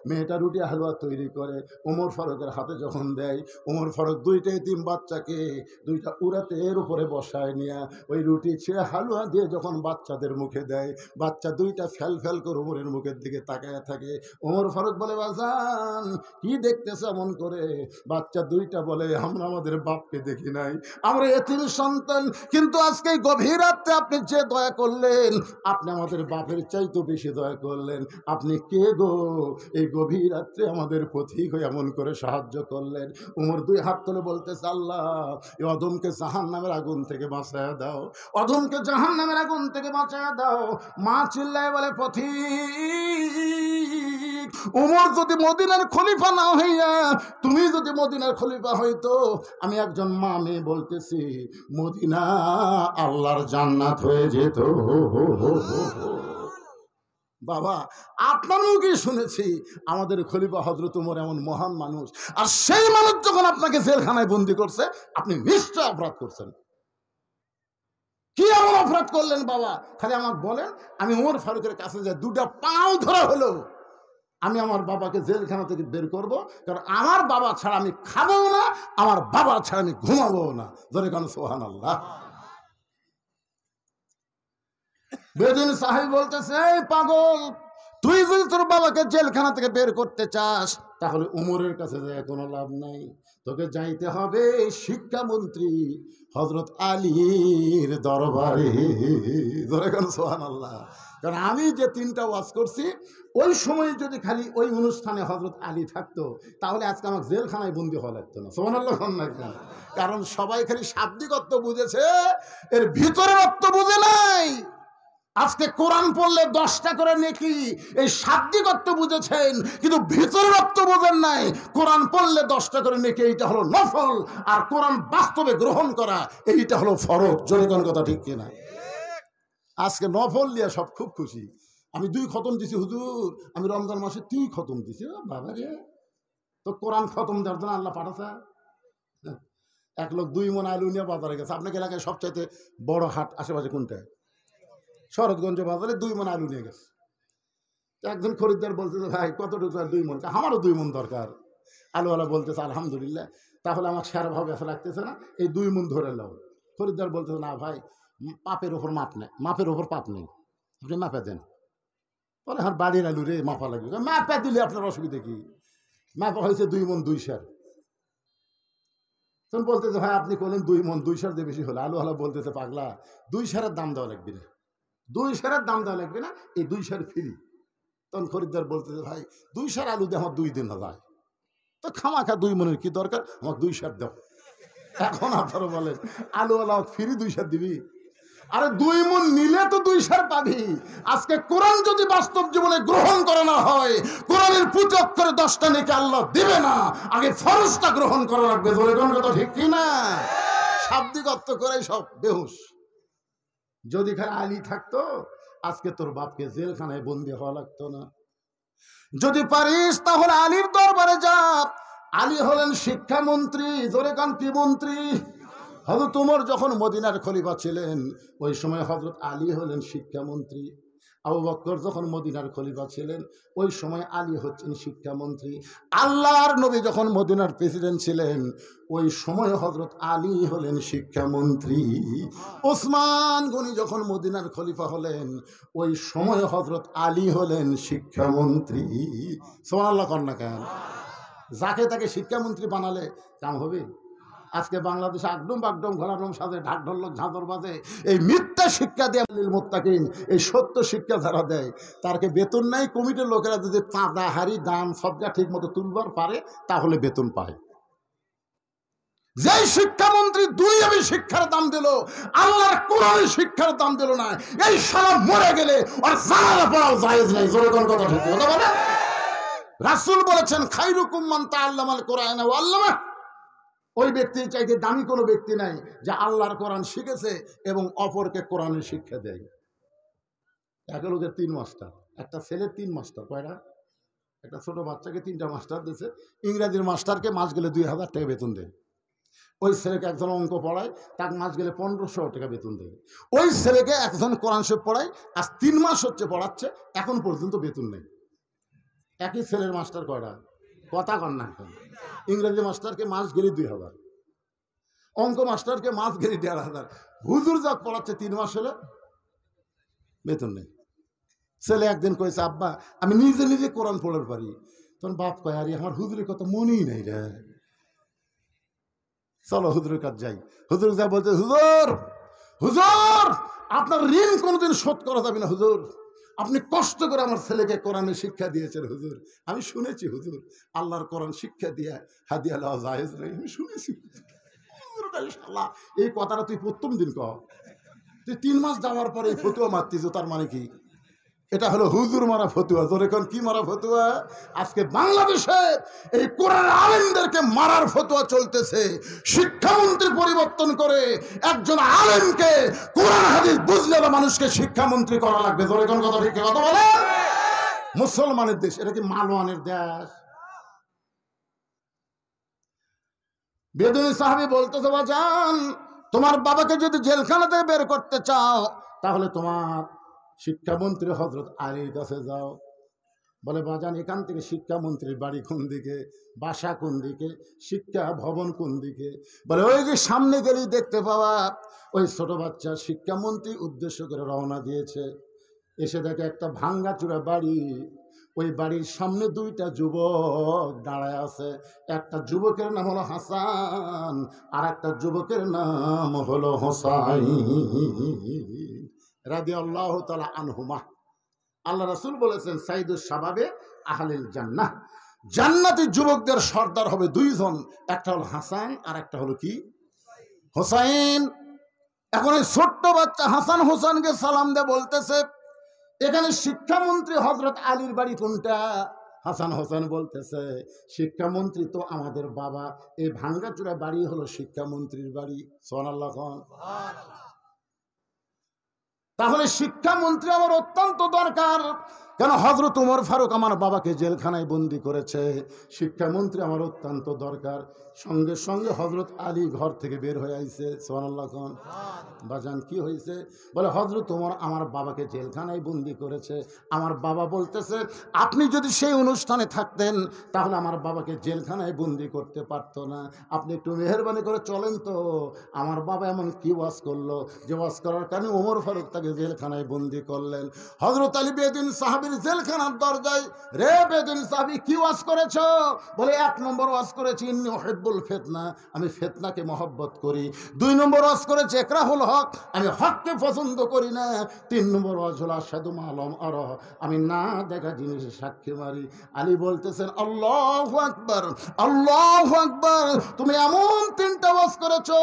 মেয়েটা রুটি হালুয়া তৈরি করে ওমর ফারুকের হাতে যখন দেয়, ওমর ফারুক দুইটা এতিম বাচ্চাকে দুইটা উরাতের উপরে বসায় নিয়ে ওই রুটি ছেড়ে হালুয়া দিয়ে যখন বাচ্চাদের মুখে দেয়, বাচ্চা দুইটা ফেল ফেল করে ওমরের মুখের দিকে তাকায় থাকে। ওমর ফারুক বলে, বাজান কি দেখতেছে এমন করে? বাচ্চা দুইটা বলে, আমরা আমাদের বাপকে দেখি নাই, আমরা এতিম সন্তান, কিন্তু আজকে গভীর রাত্রে আপনি যে দয়া করলেন, আপনি আমাদের বাপের চাইতে বেশি দয়া করলেন। আপনি কে গো? এই গভীর রাত্রে আমাদের পথিক হয়ে এমন করে সাহায্য করলেন। উমর দুই হাত তুলে বলতেছে, আল্লাহ এই অধমকে জাহান্নামের আগুন থেকে বাঁচায়া দাও, অধমকে জাহান্নামের আগুন থেকে বাঁচায়া দাও। মা চিল্লায় বলে, পথিক উমর যদি মদিনার খলিফা না হইয়া তুমি যদি মদিনার খলিফা হইতো, আমি একজন মা মেয়ে বলতেছি, মদিনা আল্লাহর জান্নাত হয়ে যেত। বাবা আপনার মুখে শুনেছি আমাদের খলিফা হযরত ওমর এমন মহান মানুষ, আর সেই মানুষ যখন আপনাকে জেলখানায় বন্দি করছে, আপনি নিশ্চয় অপরাধ করছেন। কি এমন অপরাধ করলেন বাবা? খালি আমাকে বলেন, আমি ওমর ফারুকের কাছে যাই, দুটা পাও ধরা হলো আমি আমার বাবাকে জেলখানা থেকে বের করব, কারণ আমার বাবা ছাড়া আমি খাবো না, আমার বাবা ছাড়া আমি ঘুমাবো না। ধরে কেন সুবহানাল্লাহ। বেদিন সাহেব বলতেছে, এই পাগল, তুই যদি তোর বাবাকে জেলখানা থেকে বের করতে চাস, তাহলে উমরের কাছে যায় কোনো লাভ নাই, তোকে যাইতে হবে শিক্ষামন্ত্রী হযরত আলীর দরবারে। ধরে কেন সুবহানাল্লাহ। কারণ আমি যে তিনটা ওয়াজ করছি, ওই সময় যদি খালি ওই অনুষ্ঠানে হযরত আলী থাকতো, তাহলে আজকে আমার জেলখানায় বন্দি হওয়া লাগতো না। সুবহানাল্লাহ। কারণ সবাই খালি শাব্দিক অর্থ বুঝেছে, এর ভিতরের অর্থ বুঝে নাই। আজকে কোরআন পড়লে 10টা করে নেকি, এই শাব্দিক অর্থ বুঝেছেন, কিন্তু ভিতরের অর্থ বোঝেন নাই। কোরআন পড়লে 10টা করে নেকি, এইটা হলো নফল, আর কোরআন বাস্তবে গ্রহণ করা এইটা হলো ফরজ। জোরে কোন কথা ঠিক কিনা? আজকে নফল নিয়ে সব খুব খুশি, আমি 2 খতম দিছি হুজুর, আমি রমজান মাসে 3 খতম দিছি। বাবা রে, তো কোরআন খতম দেওয়ার জন্য আল্লাহ পাঠাছে। এক লোক 2 মণ আলু নিয়ে বাজারে গেছে। আপনাকে এলাকায় সবচাইতে বড় হাট আশেপাশে কোনটা? শরৎগঞ্জ বাজারে 2 মণ আলু নিয়ে গেছে। একজন খরিদ্দার বলতেছে, ভাই কতটুকু? 2 মণ। আমারও 2 মণ দরকার। আলুওয়ালা বলতেছে, আলহামদুলিল্লাহ, তাহলে আমার সেরা ভাবে এসে লাগতেছে না, এই 2 মণ ধরে নাও। খরিদ্দার বলতেছে, না ভাই, পাপের ওপর মাপ নেই, মাপের ওপর পাপ নেই, আপনি মাপে দেন। বলে, হ্যাঁ বাড়ির আলু রে, মাপা লাগবে। মাপে দিলে আপনার অসুবিধা কি? মাপা হয়েছে 2 মণ 2 সের। তখন বলতেছে, ভাই আপনি করলেন 2 মণ 2 সের দিয়ে বেশি হলো। আলুওয়ালা বলতেছে, পাগলা, 2 সেরের দাম দেওয়া লাগবে না, 2 সেরের দাম দেওয়া লাগবে না, এই 2 সের ফ্রি। তখন খরিদ্দার বলতেছে, ভাই 2 সের আলু দিয়ে আমার 2 দিন না যায়, তো খামাখা 2 মণের কি দরকার, আমার 2 সের দাও। এখন আপনারা বলেন, আলুওয়ালা ফ্রি 2 সের দিবি? আরে 2 মণ নিলে তো 2 সের পাবি। আজকে কোরআন যদি বাস্তব জীবনে গ্রহণ করা না হয়, কোরআনের প্রতি অক্ষরে 10টা নেকি আল্লাহ দিবে না, আগে ফরজটা গ্রহণ করা লাগবে। বলে কোন কথা ঠিক কি না? শাব্দিক অর্থ করে সব বেহুশ। যদি খালি আলী থাকতো, আজকে তোর বাপকে জেলখানায় বন্দি হওয়া লাগতো না। যদি পারিস তাহলে আলীর দরবারে যা। আলী হলেন শিক্ষামন্ত্রী। জোরে কান, কি মন্ত্রী? হযরত ওমর যখন মদিনার খলিফা ছিলেন, ওই সময় হযরত আলী হলেন শিক্ষামন্ত্রী। আবু বকর যখন মদিনার খলিফা ছিলেন, ওই সময় আলী হচ্ছেন শিক্ষামন্ত্রী। আল্লাহর নবী যখন মদিনার প্রেসিডেন্ট ছিলেন, ওই সময় হযরত আলী হলেন শিক্ষামন্ত্রী। ওসমান গনি যখন মদিনার খলিফা হলেন, ওই সময় হযরত আলী হলেন শিক্ষামন্ত্রী। সুবহানাল্লাহ কন্যা কেন? যাকে তাকে শিক্ষামন্ত্রী বানালে কাম হবে? আজকে বাংলাদেশে আকডম বাগডম ঘোড়াডম সাজে, ঢাক ঢোলক ঝাঁঝর বাজে, এই মিথ্যা শিক্ষা দিয়ে মুত্তাকিন, এই সত্য শিক্ষা যারা দেয়, তারকে বেতন নাই। কমিটির লোকেরা যদি চাঁদা হারি দাম সবটা ঠিক মতো তুলবার পারে, তাহলে বেতন পায়। যেই শিক্ষামন্ত্রী দুনিয়াবি শিক্ষার দাম দিল, আল্লাহর কোরআনের শিক্ষার দাম দিল না, এই সারা মরে গেলে আর জানালা পড়াও জায়েজ নাই। জোরে কোন কথা ঠিক কথা বলে? রাসূল বলেছেন, খায়রুকুম মান তাআল্লামাল কোরআন ওয়া আল্লামা। ওই ব্যক্তির চাইতে দামি কোনো ব্যক্তি নাই যে আল্লাহর কোরআন শিখেছে এবং অপরকে কোরআনের শিক্ষা দেয়। এক লোকের 3 মাস্টার, একটা ছেলের 3 মাস্টার। কয়টা? একটা ছোট বাচ্চাকে 3টা মাস্টার দিয়েছে। ইংরেজির মাস্টারকে মাস গেলে 2000 টাকা বেতন দেয়, ওই ছেলেকে একজন অঙ্ক পড়ায়, তাকে মাস গেলে 1500 টাকা বেতন দেবে। ওই ছেলেকে একজন কোরআন শরীফ পড়ায়, আজ 3 মাস হচ্ছে পড়াচ্ছে, এখন পর্যন্ত বেতন নেই। একই ছেলের মাস্টার কয়টা? কথা কন না এখন। ইংরেজি মাস্টারকে মাস গেলে 2000, অঙ্ক মাস্টারকে মাস গেলে 1500। হুজুর যা পড়াচ্ছে 3 মাস হলে বেতন নেই। ছেলে একদিন কয়েছে, আব্বা আমি নিজে নিজে কোরআন পড়ার পারি। তখন বাপ কয়, আরে আমার হুজুরের কথা মনেই নাই রে, চলো হুজুরের কাছে যাই। হুজুর যা বলছে, হুজুর হুজুর আপনার ঋণ কোনোদিন শোধ করা যাবে না হুজুর, আপনি কষ্ট করে আমার ছেলেকে কোরআনের শিক্ষা দিয়েছেন হুজুর। আমি শুনেছি হুজুর, আল্লাহর কোরআন শিক্ষা দিয়ে হাদিয়া লওয়া জায়েজ নেই, আমি শুনেছি। এই কথাটা তুই প্রথম দিন কহ, তুই 3 মাস যাওয়ার পরে এই ফতুয়া মারতিস, তার মানে কি? এটা হলো হুজুর মারা ফতুয়া। তোর এখন কি মারা ফতুয়া? আজকে বাংলাদেশে এই কোরআনের আলেমদেরকে মারার ফতুয়া চলতেছে। শিক্ষামন্ত্রী পরিবর্তন করে একজন আলেমকে কোরআন হাদিস বুঝলে মানুষকে শিক্ষামন্ত্রী করা লাগবে। তোর এখন কথা ঠিক কথা বলে? মুসলমানের দেশ, এটা কি মালওয়ানের দেশ? বেদুইন সাহাবী বলতেছে, বাজান তোমার বাবাকে যদি জেলখানা থেকে বের করতে চাও তাহলে তোমার শিক্ষামন্ত্রী হযরত আলীর কাছে যাও। বলে, বাজান এখান থেকে শিক্ষামন্ত্রীর বাড়ি কোন দিকে, বাসা কোন দিকে, শিক্ষা ভবন কোন দিকে? বলে, ওই যে সামনে গেলেই দেখতে পাওয়া ওই ছোট বাচ্চা শিক্ষামন্ত্রী উদ্দেশ্য করে রওনা দিয়েছে। এসে দেখে একটা ভাঙ্গাচুরা বাড়ি, ওই বাড়ির সামনে 2টা যুবক দাঁড়ায় আছে। একটা যুবকের নাম হলো হাসান, আর একটা যুবকের নাম হলো হোসাইন রাদিয়াল্লাহু তাআলা আনহুমা। আল্লাহ রাসূল বলেছেন, সাইদুস শাবাবে আহলিল জান্নাহ, জান্নাতি যুবকদের সর্দার হবে 2 জন, একটা হলো হাসান আর একটা হলো কি? হোসাইন। এখন এই ছোট্ট বাচ্চা হাসান হোসেনকে সালাম দিয়ে বলতেছে, এখানে শিক্ষামন্ত্রী হযরত আলীর বাড়ি কোনটা? হাসান হোসেন বলতেছে, শিক্ষামন্ত্রী তো আমাদের বাবা, এই ভাঙ্গাচুরা বাড়ি হলো শিক্ষামন্ত্রীর বাড়ি। সুবহানাল্লাহ। তাহলে শিক্ষামন্ত্রী আমার অত্যন্ত দরকার। কেন? হযরত ওমর ফারুক আমার বাবাকে জেলখানায় বন্দি করেছে, শিক্ষামন্ত্রী আমার অত্যন্ত দরকার। সঙ্গে সঙ্গে হযরত আলী ঘর থেকে বের হয়ে আইছে। সুবহানাল্লাহ। বাজান কি হয়েছে? বলে, হযরত ওমর আমার বাবাকে জেলখানায় বন্দি করেছে। আমার বাবা বলতেছে, আপনি যদি সেই অনুষ্ঠানে থাকতেন তাহলে আমার বাবাকে জেলখানায় বন্দি করতে পারতো না। আপনি একটু মেহেরবানি করে চলেন তো, আমার বাবা এমন কি ওয়াজ করলো যে ওয়াজ করার কারণে ওমর ফারুক তাকে জেলখানায় বন্দি করলেন। হযরত আলী বেদুইন সাহাবীর জেলখানার দরজায়, রে বেদুইন সাহাবী কি ওয়াজ করেছো? বলে, 1 নম্বর ওয়াজ করেছি ইন্নী উহিব্বুল ফিতনা, আমি ফিতনাকে মহব্বত করি। 2 নম্বর ওয়াজ করেছি ইকরাহুল হক, আমি হককে পছন্দ করি না। 3 নম্বর ওয়াজ হলো আশহাদু মা লাম আরা, আমি না দেখা জিনিসের সাক্ষী মারি। আলী বলতেছেন, আল্লাহু আকবার, আল্লাহু আকবার, তুমি এমন 3টা ওয়াজ করেছো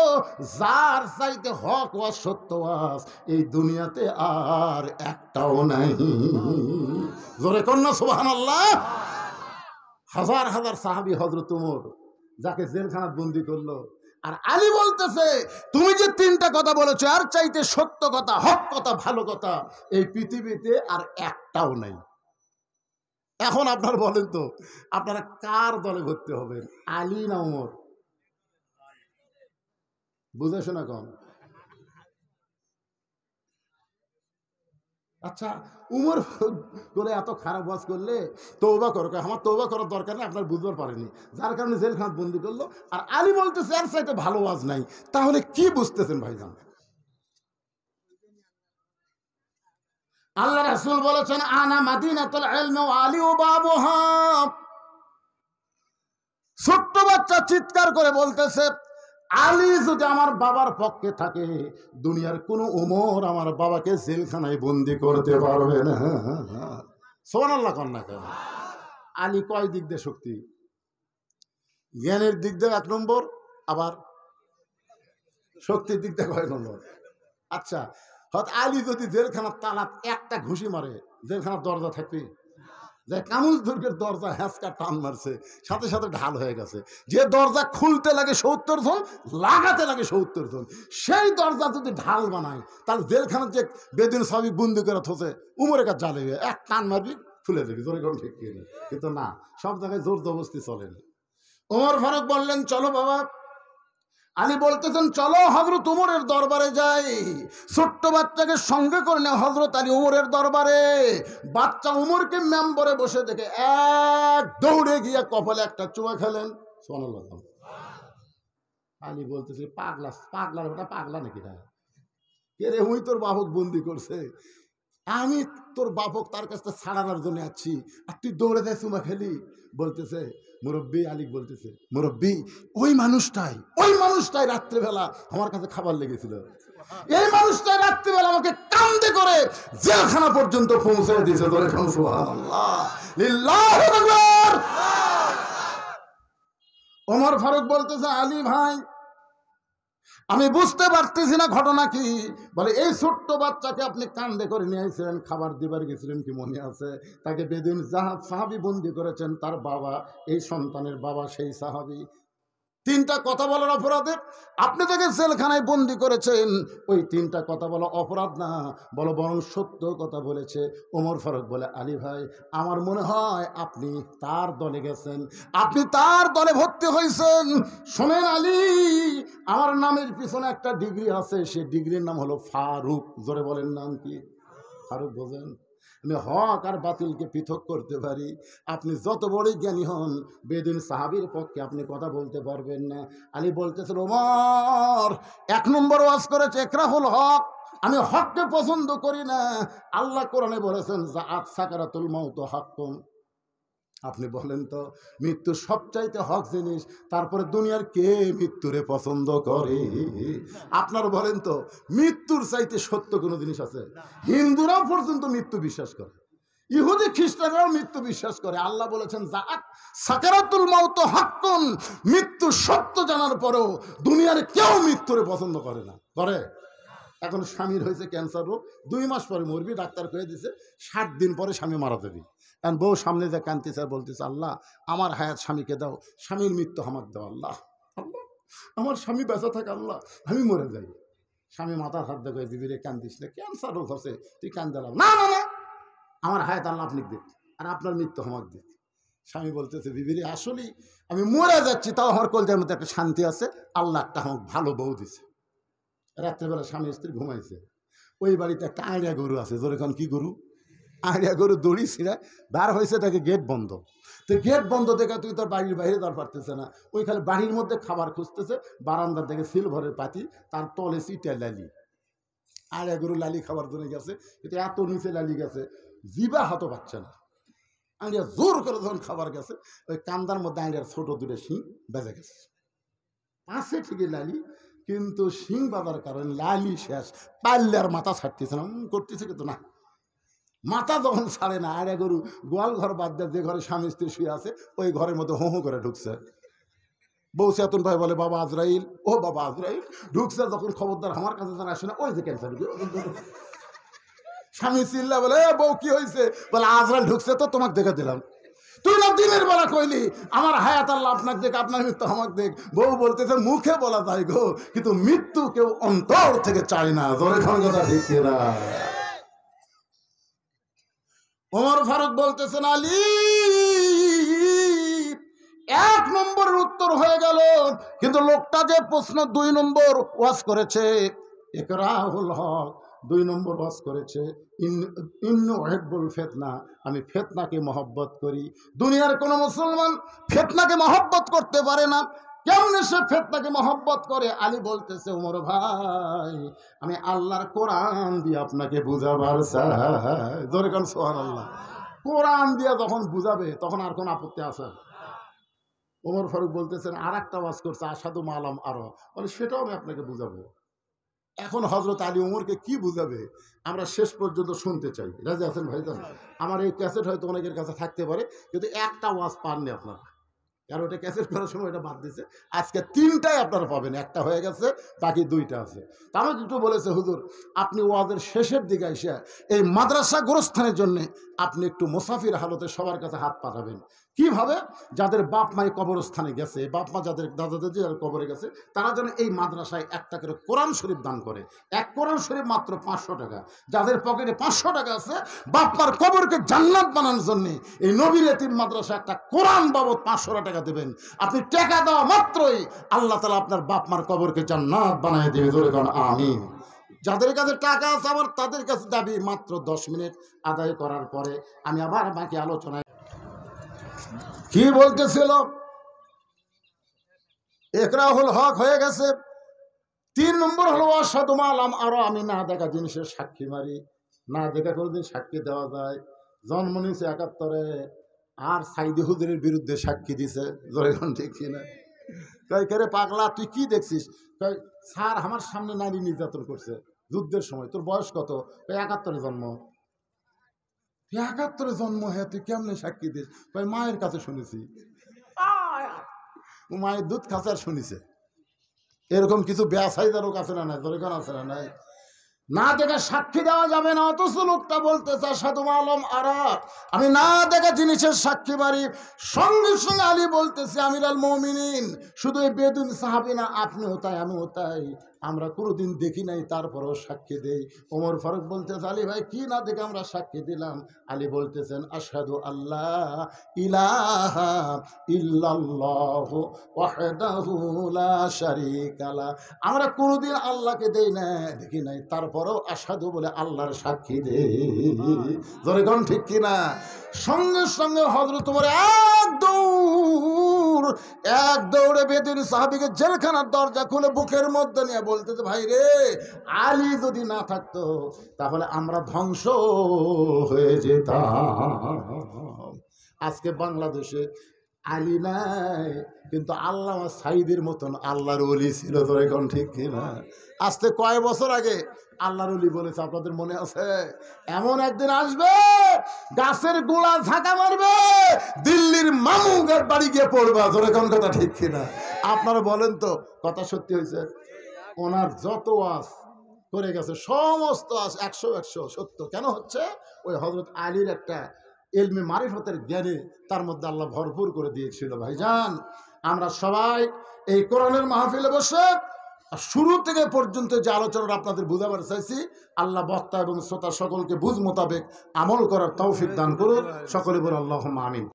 যার চাইতে হক ওয়াজ, সত্য ওয়াজ এই দুনিয়াতে আর একটাও নাই। জোরে কন্যা সুবহানাল্লাহ। হাজার হাজার সাহাবী হযরত ওমর যাকে জেলখানায় বন্দি করলো, আর আলী বলতেছে, তুমি যে 3টা কথা বলেছো আর চাইতে সত্য কথা, হক কথা, ভালো কথা এই পৃথিবীতে আর একটাও নাই। এখন আপনারা বলেন তো, আপনারা কার দলে ভর্তি হবেন, আলী না ওমর? বুঝে শোনা কম। আচ্ছা, উমর করে এত খারাপ ওয়াজ করলে তওবা করো, আমার তওবা করার দরকার নেই, আপনার বুঝবার পারেনি, যার কারণে জেলখানা বন্দি করলো। আর আলী বলতেছে আর চাইতে ভালো ওয়াজ নাই। তাহলে কি বুঝতেছেন ভাইজান? আল্লাহ রাসূল বলেছেন, আনা মাদিনাতুল ইলমি ওয়া আলী বাবুহা। ছোট্ট বাচ্চা চিৎকার করে বলতেছে, আলী যদি আমার বাবার পক্ষে থাকে, দুনিয়ার কোন ওমর আমার বাবাকে জেলখানায় বন্দি করতে পারবে না। সুবহানাল্লাহ কন্যা। কেন? আলী কয় দিক দিয়ে শক্তি? জ্ঞানের দিক দিয়ে 1 নম্বর, আবার শক্তির দিক দিয়ে কয় নম্বর? আচ্ছা, হয়তো আলী যদি জেলখানার তালাত একটা ঘুষি মারে, জেলখানার দরজা থাকবে? যে কামুজ দুর্গের দরজা হ্যাঁচকা টান মারছে, সাথে সাথে ঢাল হয়ে গেছে। যে দরজা খুলতে লাগে 70 জন, লাগাতে লাগে 70 জন, সেই দরজা যদি ঢাল বানায়, তাহলে জেলখানার যে বেদিন সাহাবী বন্দি করে থসে, উমরের কাছে জ্বালিয়ে এক টান মারবি, খুলে দেবি। জোরে কোন ঠিক কিনা? কিন্তু না, সব জায়গায় জোর জবরদস্তি চলে না। ওমর ফারুক বললেন, চলো বাবা, আলী বলতেছেন চলো হযরত উমরের দরবারে যাই। ছোট্ট বাচ্চাকে সঙ্গে করে নেয় হযরত আলী উমরের দরবারে। বাচ্চা উমরকে মেম্বরে বসে দেখে এক দৌড়ে গিয়ে কপালে একটা চুমা খেলেন। সুবহানাল্লাহ। আলী বলতেছে পাগলা, পাগলার ওটা পাগলা নাকি না? কে রে, ওই তোর বাপক বন্দি করছে, আমি তোর বাপক তার কাছ থেকে ছাড়ানোর জন্য আছি, আর তুই দৌড়ে দেয় চুমা খেলি। বলতেছে মুরব্বী, আলী বলতেছে মুরব্বী, ওই মানুষটাই রাত্রেবেলা আমার কাছে খাবার লেগেছিল, এই মানুষটাই রাত্রেবেলা আমাকে কান্দে করে জেলখানা পর্যন্ত পৌঁছে দিয়েছে। সুবহানাল্লাহ, লিল্লাহু আকবার। ওমর ফারুক বলতেছে আলী ভাই, আমি বুঝতে পারতেছি না ঘটনা কি। বলে এই ছোট্ট বাচ্চাকে আপনি কান্দে করে নিয়ে আসছিলেন, খাবার দিবার গেছিলেন কি মনে আছে? তাকে বেদিন সাহাবী বন্দি করেছেন, তার বাবা এই সন্তানের বাবা সেই সাহাবী। তিনটা কথা বলার অপরাধে আপনি তাকে জেলখানায় বন্দি করেছেন। ওই তিনটা কথা বলা অপরাধ না, বলো বরং সত্য কথা বলেছে। ওমর ফারুক বলে আলী ভাই, আমার মনে হয় আপনি তার দলে গেছেন, আপনি তার দলে ভর্তি হয়েছেন। শোনেন আলী, আমার নামের পিছনে একটা ডিগ্রি আছে, সে ডিগ্রির নাম হলো ফারুক। জোরে বলেন নাম কি? ফারুক বোঝেন? আমি হক আর বাতিলকে পৃথক করতে পারি। আপনি যত বড়ই জ্ঞানী হন, বেদিন সাহাবীর পক্ষে আপনি কথা বলতে পারবেন না। আলী বলতেছিল ওমর 1 নম্বর ওয়াজ করেছে ইকরাহুল হক, আমি হককে পছন্দ করি না। আল্লাহ কোরআনে বলেছেন জাআত সাকারাতুল মাউত হাক্কুন। আপনি বলেন তো, মৃত্যু সবচাইতে হক জিনিস, তারপরে দুনিয়ার কে মৃত্যুরে পছন্দ করে? আপনার বলেন তো, মৃত্যুর চাইতে সত্য কোনো জিনিস আছে? হিন্দুরাও পর্যন্ত মৃত্যু বিশ্বাস করে, ইহুদি খ্রিস্টানরাও মৃত্যু বিশ্বাস করে। আল্লাহ বলেছেন জাআত সাকারাতুল মাউত হাক্কুন, মৃত্যু সত্য জানার পরেও দুনিয়ার কেউ মৃত্যুরে পছন্দ করে না। করে? এখন স্বামীর হয়েছে ক্যান্সার রোগ, 2 মাস পরে মরবি, ডাক্তার কয়ে দিছে 60 দিন পরে স্বামী মারা যাবি। কারণ বউ সামনে যে কাঁদতেছে আর বলতেছে আল্লাহ আমার হায়াত স্বামীকে দাও, স্বামীর মৃত্যু আমাকে দাও আল্লাহ, আল্লাহ আমার স্বামী বেঁচে থাকে আল্লাহ, আমি মরে যাই। স্বামী মাথার হাত দেখে বিবিরে কান্দিস না, ক্যান্সার রোগ হচ্ছে, তুই কান্দালাম না, না না আমার হায়াত আল্লাহ আপনি দেখ আর আপনার মৃত্যু আমাকে দেখ। স্বামী বলতেছে বিবিরে আসলেই আমি মরে যাচ্ছি, তাও আমার কলজার মধ্যে একটা শান্তি আছে, আল্লাহ একটা আমাকে ভালো বউ দিছে। রাত্রেবেলা স্বামী স্ত্রী ঘুমাইছে, ওই বাড়িতে একটা আইড়িয়া গরু আছে। যেরকম কি গরু? আইড়িয়া গরু দড়ি ছিঁড়ে বার হয়েছে, তাকে গেট বন্ধ। তো গেট বন্ধ দেখে তুই তোর বাড়ির বাইরে দাঁড় পারতেছে না, ওই খালি বাড়ির মধ্যে খাবার খুঁজতেছে। বারান্দার দেখে সিলভারের পাতি, তার তলে সিটে লালি। আইড়িয়া গরু লালি খাবার জন্য গেছে, কিন্তু এত নিচে লালি গেছে জিবা হাতও পাচ্ছে না। আইড়িয়া জোর করে যখন খাবার গেছে, ওই কান্দার মধ্যে আইড়িয়ার ছোট 2টা শিং বেজে গেছে। পাশে ঠিকই লালি, কিন্তু শিং বাজার কারণে লালি শেষ, পারলে আর মাথা ছাড়তেছে না, করতেছে কিন্তু না, মাথা যখন ছাড়ে না। আরে গরু গোয়াল ঘর বাদ দিয়ে যে ঘরে স্বামী স্ত্রী শুয়ে আছে, ওই ঘরের মধ্যে হো হো করে ঢুকছে। বউ চেতন ভাই বলে বাবা আজরাইল, ও বাবা আজরাইল ঢুকছে যখন, খবরদার আমার কাছে যেন আসে না, ওই যে ক্যান্সার। স্বামী চিল্লা বলে বউ কি হয়েছে? বলে আজরাইল ঢুকছে তো তোমাকে দেখে দিলাম। তুই না দিনের বেলা কইলি আমার হায়াত আল্লাহ আপনাকে দেখ, আপনার মৃত্যু আমাকে দেখ। বউ বলতেছে মুখে বলা যায় গো, কিন্তু মৃত্যু কেউ অন্তর থেকে চায় না। জোরে খান কথা ঠিক না? ওমর ফারুক বলতেছেন আলী 1 নম্বরের উত্তর হয়ে গেল, কিন্তু লোকটা যে প্রশ্ন 2 নম্বর ওয়াজ করেছে ইকরাহুল হক, 2 নম্বর ওয়াজ করেছে ইন্নু উহিব্বুল ফিতনা, আমি ফিতনাকে মহব্বত করি। দুনিয়ার কোন মুসলমান ফিতনাকে মহব্বত করতে পারে না। কেমনে সে ফিতনাকে মহব্বত করে? আলী বলতেছে ওমর ভাই, আমি আল্লাহর কোরআন দিয়ে আপনাকে বুঝাবার চাই। জোরে কোন সুবহানাল্লাহ। কোরআন দিয়ে যখন বুঝাবে তখন আর কোন আপত্তি আছে? ওমর ফারুক বলতেছেন আর একটা ওয়াজ করছে আসাদু মালাম আরো, বলে সেটাও আমি আপনাকে বুঝাবো। এখন হযরত আলী ওমরকে কি বুঝাবে আমরা শেষ পর্যন্ত শুনতে চাই। রাজি আছেন ভাইজান? আমার এই ক্যাসেট হয়তো অনেকের কাছে থাকতে পারে, কিন্তু একটা ওয়াজ পাননি আপনারা, কারণ ওটা ক্যাসেট করার সময় এটা বাদ দিছে। আজকে 3টাই আপনারা পাবেন, একটা হয়ে গেছে, বাকি 2টা আছে। তা আমাকে একটু বলেছে হুজুর আপনি ওয়াজের শেষের দিকে এসে এই মাদ্রাসা গোরস্থানের জন্য আপনি একটু মুসাফির হালতে সবার কাছে হাত পাঠাবেন। কিভাবে? যাদের বাপ মাই কবরস্থানে গেছে, বাপ মা যাদের দাদা দাদি যারা কবরে গেছে, তারা যেন এই মাদ্রাসায় একটা করে কোরআন শরীফ দান করে। এক কোরআন শরীফ মাত্র 500 টাকা। যাদের পকেটে 500 টাকা আছে, বাপ মার কবরকে জান্নাত বানানোর জন্য এই নবীর এতিম মাদ্রাসা একটা কোরআন বাবদ 500 টাকা দেবেন। আপনি টাকা দেওয়া মাত্রই আল্লাহ তাআলা আপনার বাপ মার কবরকে জান্নাত বানায় দেবে। জোরে বলুন আমিন। যাদের কাছে টাকা আছে আবার তাদের কাছে দাবি মাত্র 10 মিনিট আদায় করার পরে আমি আবার বাকি আলোচনায় কি বলতেছিল। ইকরাহুল হক হয়ে গেছে। 3 নম্বর হলো আশহাদু মা লাম আরা, আমি না দেখা জিনিসের সাক্ষী মারি। না দেখা কোনোদিন সাক্ষী দেওয়া যায়? জন্ম নিয়েছে 71-এ, আর সাইদি হুজুরের বিরুদ্ধে সাক্ষী দিছে। জোরে কোন ঠিক কিনা? কই করে পাগলা তুই কি দেখছিস? কই স্যার আমার সামনে নারী নির্যাতন করছে যুদ্ধের সময়। তোর বয়স কত? কই 71-এ জন্ম। 71-এ জন্ম হ্যাঁ, তুই কেমনে সাক্ষী দিস? কই মায়ের কাছে শুনেছি। মায়ের দুধ খাচার শুনিছে। এরকম কিছু ব্যবসায়ীদের লোক আছে না নাই? দরকার আছে না নাই? না দেখে সাক্ষী দেওয়া যাবে না। অথচ লোকটা বলতেছে আশহাদু মা লাম আরা, আমি না দেখা জিনিসের সাক্ষী মারি। সঙ্গে সঙ্গে আলী বলতেছে আমিরুল মুমিনিন, শুধু এই বেদুইন সাহাবী না, আপনিও তাই আমিও তাই, আমরা কোনোদিন দেখি নাই তারপরেও সাক্ষী দেই। ওমর ফারুক বলতেছে আলী ভাই কি না দেখে আমরা সাক্ষী দিলাম? আলী বলতেছেন আশহাদু আল্লাহ ইলাহা ইল্লাল্লাহু ওয়াহদাহু লা শারীকা লা, আমরা কোনোদিন আল্লাহকে দেই না দেখি নাই, তারপরেও আশহাদু বলে আল্লাহর সাক্ষী দেই। জোরে কোন ঠিক কিনা? সঙ্গে সঙ্গে হযরত ওমর এক দৌড়ে বেদুইন সাহাবীকে জেলখানার দরজা খুলে বুকের মধ্যে নিয়ে বলতেছে ভাই রে, আলী যদি না থাকতো তাহলে আমরা ধ্বংস হয়ে যেতাম। আজকে বাংলাদেশে আলী নাই, কিন্তু আল্লামা সাঈদীর মতন আল্লাহর ওলি ছিল। তোর এখন ঠিক কিনা? আজকে কয় বছর আগে আল্লাহর ওলি বলেছে, আপনাদের মনে আছে? এমন একদিন আসবে গাছের গোড়া ঝাঁকা মারবে, দিল্লির মামুদের বাড়ি গিয়ে পড়বা। তোর এখন কথা ঠিক কিনা? আপনারা বলেন তো কথা সত্যি হয়েছে? ওনার যত ওয়াজ করে গেছে সমস্ত 100 সত্য। কেন হচ্ছে? ওই হযরত আলীর একটা ইলমে মারিফতের জ্ঞানে তার মধ্যে আল্লাহ ভরপুর করে দিয়েছিল। ভাইজান, আমরা সবাই এই কোরআনের মাহফিলে বসে শুরু থেকে পর্যন্ত যে আলোচনা আপনাদের বুঝাবার চাইছি, আল্লাহ বক্তা এবং শ্রোতা সকলকে বুঝ মোতাবেক আমল করার তৌফিক দান করুন। সকলে বলে আল্লাহুম্মা আমিন।